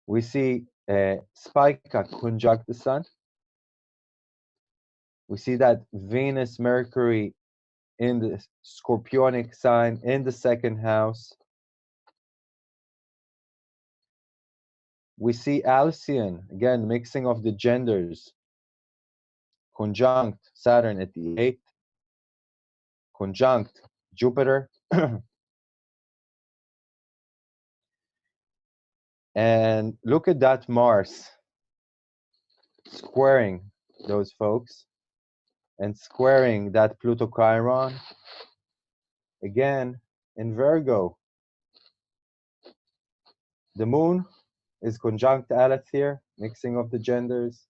we see Spica conjunct the Sun, We see that Venus, Mercury in the Scorpionic sign in the second house. We see Alcyon, again, mixing of the genders, conjunct Saturn at the 8th, conjunct Jupiter. And look at that Mars squaring those folks and squaring that Pluto Chiron, again, in Virgo. The moon is conjunct Alethea, mixing of the genders.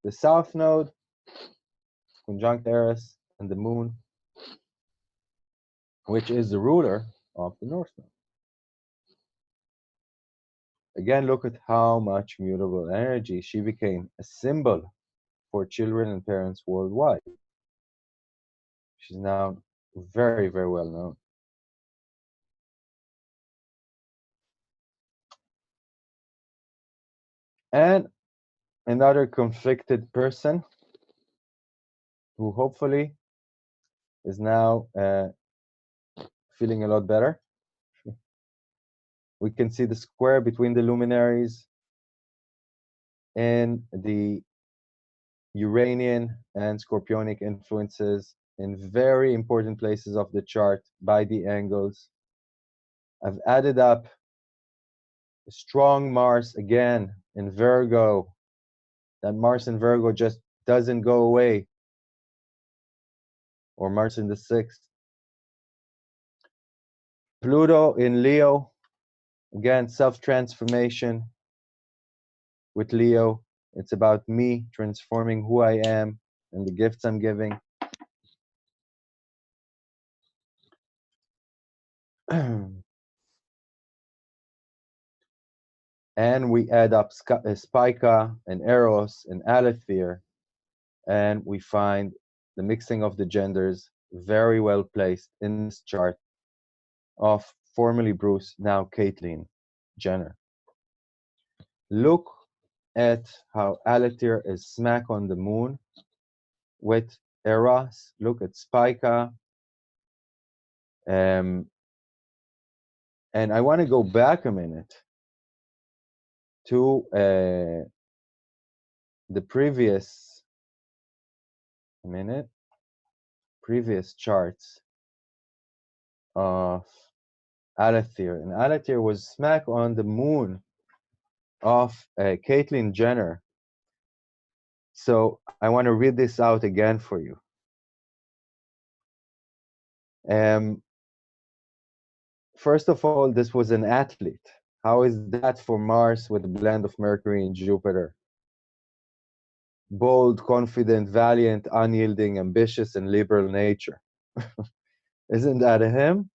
The south node, conjunct Eris, and the moon, which is the ruler of the north node. Again, look at how much mutable energy. She became a symbol for children and parents worldwide. She's now very, very well known. And another conflicted person who hopefully is now feeling a lot better. We can see the square between the luminaries and the Uranian and Scorpionic influences in very important places of the chart by the angles. I've added up a strong Mars again in Virgo. That Mars in Virgo just doesn't go away. Or Mars in the 6th. Pluto in Leo, again, self-transformation with Leo. It's about me transforming who I am and the gifts I'm giving. And we add up Spica and Eros and Alethea, and we find the mixing of the genders very well placed in this chart of formerly Bruce, now Caitlyn Jenner. Look at how Alethea is smack on the moon with Eros. Look at Spica. And I want to go back a minute to the previous charts of Alethea. And Alethea was smack on the moon of Caitlyn Jenner. So I want to read this out again for you. First of all, this was an athlete. How is that for Mars with a blend of Mercury and Jupiter? Bold, confident, valiant, unyielding, ambitious, and liberal nature. Isn't that him?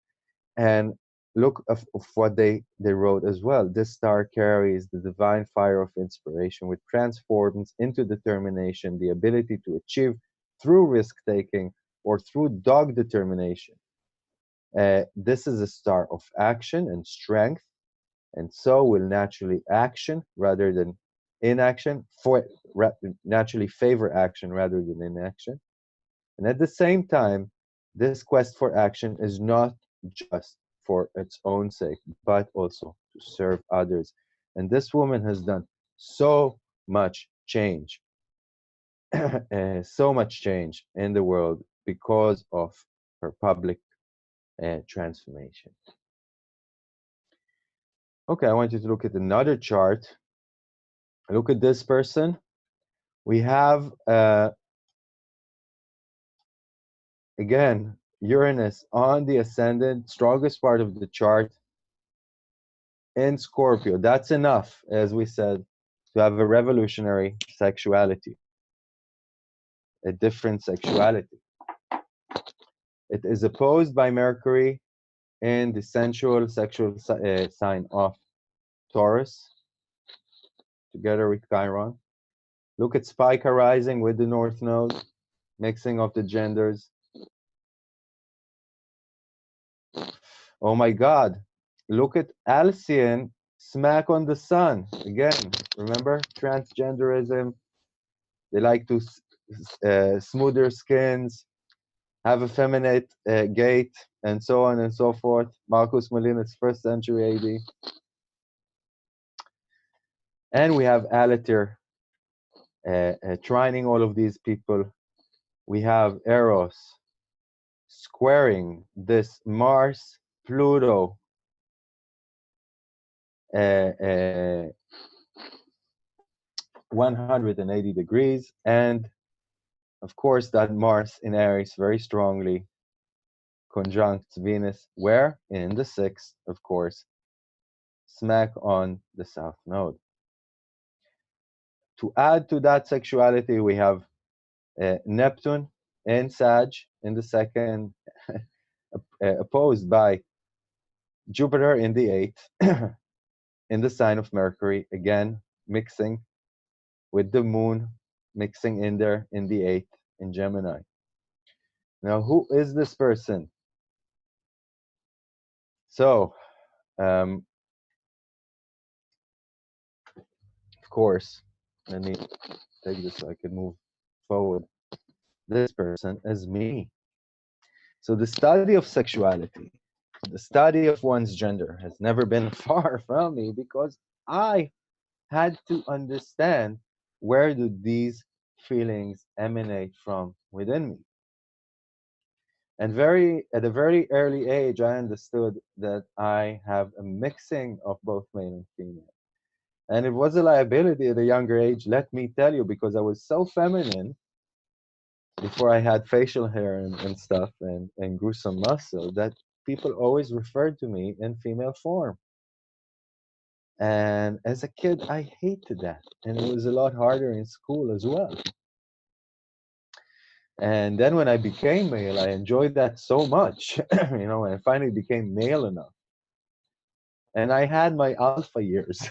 And look of what they wrote as well. This star carries the divine fire of inspiration, which transforms into determination the ability to achieve through risk-taking or through dogged determination. This is a star of action and strength, and so will naturally action rather than inaction, naturally favor action rather than inaction. And at the same time, this quest for action is not just for its own sake, but also to serve others. And this woman has done so much change, so much change in the world because of her public transformation. Okay, I want you to look at another chart. Look at this person. We have, again, Uranus on the ascendant, strongest part of the chart in Scorpio. That's enough, as we said, to have a revolutionary sexuality, a different sexuality. It is opposed by Mercury in the sensual sexual sign of Taurus, together with Chiron. Look at Spica rising with the North Node, mixing of the genders. Oh my God, look at Alcyon smack on the sun. Again, remember transgenderism, They like to smooth their skins, have a feminine gait, and so on and so forth. Marcus Molinas, 1st century AD. And we have Alatir trining all of these people. We have Eros squaring this Mars, Pluto, 180 degrees, and of course that Mars in Aries very strongly conjunct Venus, where? In the 6th, of course, smack on the south node. To add to that sexuality, we have Neptune in Sag in the 2nd, opposed by Jupiter in the 8th, in the sign of Mercury, again mixing with the moon, mixing in there in the 8th in Gemini. Now, who is this person? So, of course, let me take this so I can move forward. This person is me. So the study of sexuality, the study of one's gender has never been far from me, because I had to understand where do these feelings emanate from within me. And at a very early age, I understood that I have a mixing of both male and female. And it was a liability at a younger age, let me tell you, because I was so feminine before I had facial hair and stuff and grew some muscle, that people always referred to me in female form. And as a kid, I hated that. And it was a lot harder in school as well. And then when I became male, I enjoyed that so much, you know, when I finally became male enough. And I had my alpha years.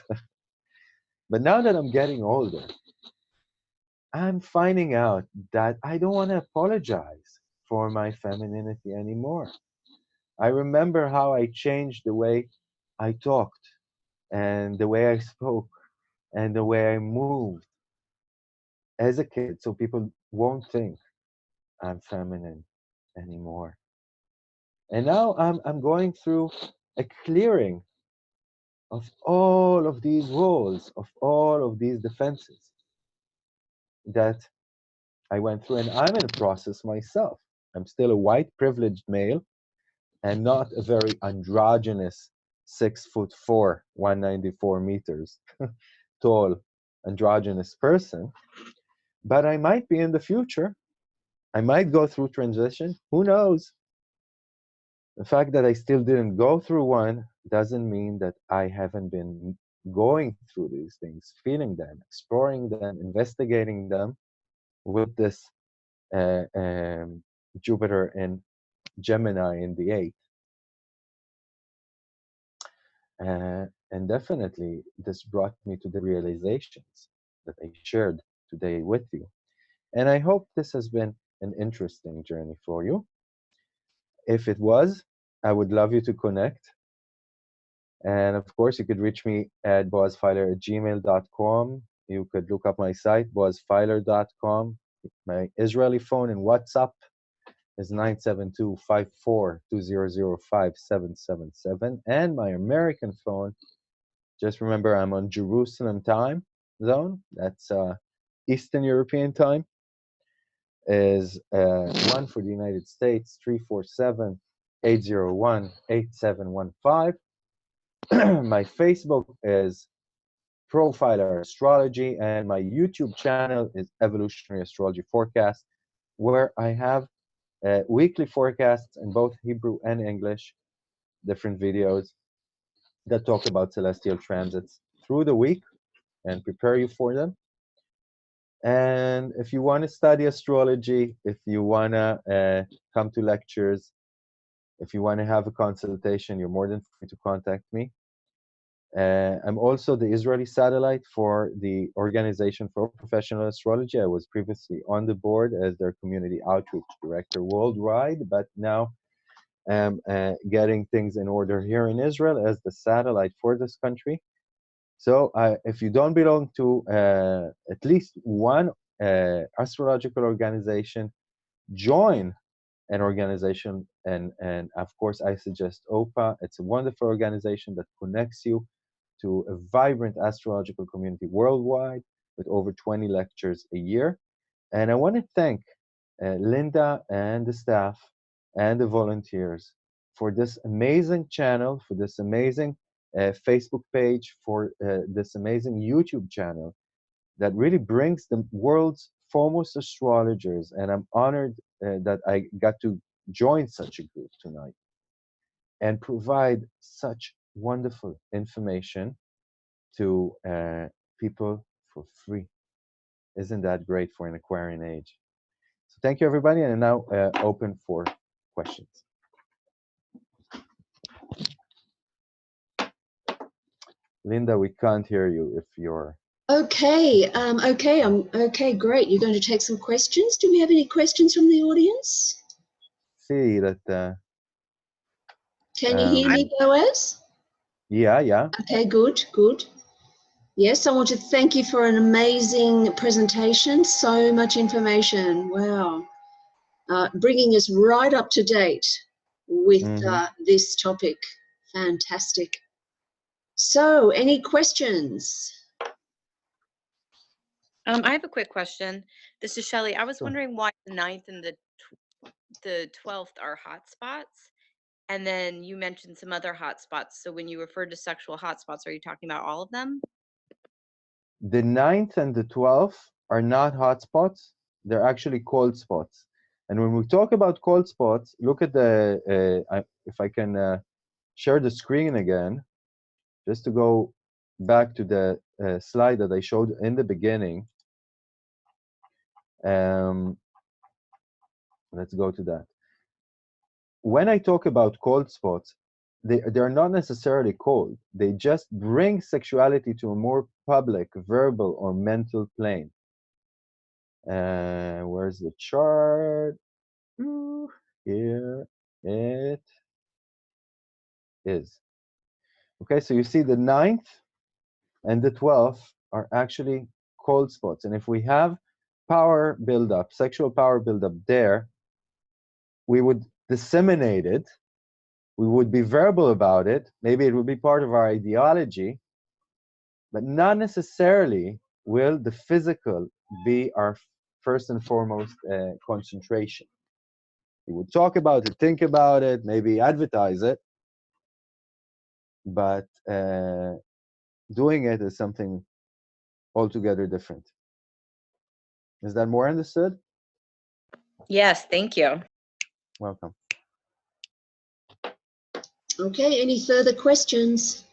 But now that I'm getting older, I'm finding out that I don't want to apologize for my femininity anymore. I remember how I changed the way I talked and the way I spoke and the way I moved as a kid, so people won't think I'm feminine anymore. And now I'm going through a clearing of all of these roles, of all of these defenses that I went through, and I'm in a process myself. I'm still a white privileged male and not a very androgynous 6'4", 194 meters tall androgynous person, but I might be in the future. I might go through transition. Who knows? The fact that I still didn't go through one doesn't mean that I haven't been going through these things, feeling them, exploring them, investigating them with this Jupiter in Gemini in the 8th. And definitely this brought me to the realizations that I shared today with you. And I hope this has been an interesting journey for you. If it was, I would love you to connect. And of course, you could reach me at boazfyler@gmail.com. You could look up my site, boazfyler.com. My Israeli phone and WhatsApp is 972-54-2005-777. And my American phone, just remember I'm on Jerusalem time zone. That's Eastern European time. Is one for the United States, 347-801-8715. My Facebook is Profiler Astrology, and my YouTube channel is Evolutionary Astrology Forecast, where I have weekly forecasts in both Hebrew and English, different videos that talk about celestial transits through the week and prepare you for them. And if you want to study astrology, if you want to come to lectures, if you want to have a consultation, you're more than free to contact me. I'm also the Israeli satellite for the Organization for Professional Astrology. I was previously on the board as their community outreach director worldwide, but now I'm getting things in order here in Israel as the satellite for this country. So if you don't belong to at least one astrological organization, join an organization, and of course I suggest OPA. It's a wonderful organization that connects you to a vibrant astrological community worldwide with over 20 lectures a year. And I want to thank Linda and the staff and the volunteers for this amazing channel, for this amazing Facebook page, for this amazing YouTube channel that really brings the world's foremost astrologers. And I'm honored that I got to join such a group tonight and provide such wonderful information to people for free. Isn't that great for an Aquarian age? So thank you, everybody, and now open for questions. Linda, we can't hear you if you're... Okay, okay, great. You're going to take some questions. Do we have any questions from the audience? See that... Can you hear me, Boaz? Yeah. Okay, good. Yes, I want to thank you for an amazing presentation. So much information. Wow. Bringing us right up to date with this topic. Fantastic. So, any questions? I have a quick question. This is Shelley. I was wondering why the 9th and the 12th are hotspots, and then you mentioned some other hotspots. So when you referred to sexual hotspots, are you talking about all of them? The 9th and the 12th are not hotspots. They're actually cold spots. And when we talk about cold spots, look at the, if I can share the screen again, just to go back to the slide that I showed in the beginning. Let's go to that. When I talk about cold spots, they're not necessarily cold. They just bring sexuality to a more public, verbal, or mental plane. Where's the chart? Here it is. Okay, so you see the 9th and the 12th are actually cold spots. And if we have power buildup, sexual power buildup there, we would disseminate it. We would be verbal about it. Maybe it would be part of our ideology, but not necessarily will the physical be our first and foremost concentration. We would talk about it, think about it, maybe advertise it, but doing it is something altogether different. Is that more understood? Yes, thank you. Welcome. Okay, any further questions?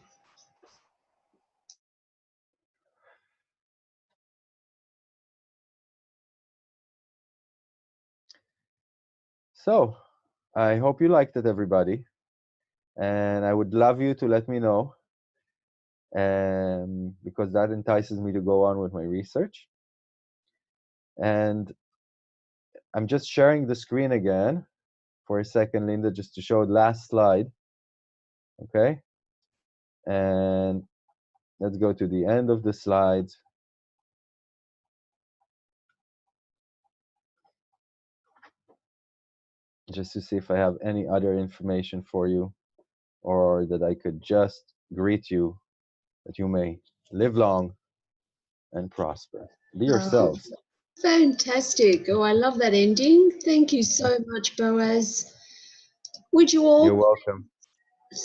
So, I hope you liked it, everybody. And I would love you to let me know, because that entices me to go on with my research. And I'm just sharing the screen again for a second, Linda, just to show the last slide. Okay? And let's go to the end of the slides. Just to see if I have any other information for you, or that I could just greet you, that you may live long and prosper. Be yourselves. Fantastic. Oh, I love that ending. Thank you so much, Boaz. Would you all... You're welcome.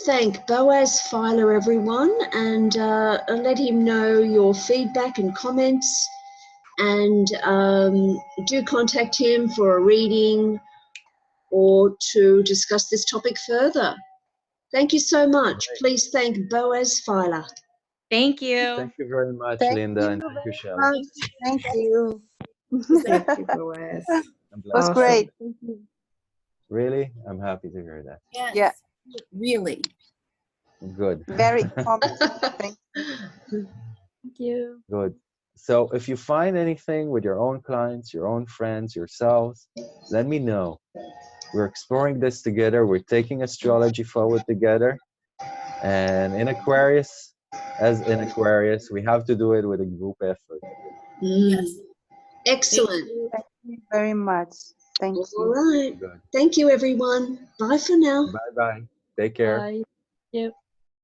Thank Boaz Fyler, everyone, and let him know your feedback and comments, and do contact him for a reading or to discuss this topic further. Thank you so much. Please thank Boaz Fyler. Thank you. Thank you very much, Thank Linda, you and thank you, Shelley. much. Thank you. Thank you, Boaz. I'm It was glad. great. Really? I'm happy to hear that. Yes, Yeah. really. Good. Very informative. Thank you. Good. So if you find anything with your own clients, your own friends, yourselves, let me know. We're exploring this together. We're taking astrology forward together. And in Aquarius, as in Aquarius, we have to do it with a group effort. Mm. Yes. Excellent. Thank you very much. Thank All you. right. Good. Thank you, everyone. Bye for now. Bye bye. Take care. Bye. Yep.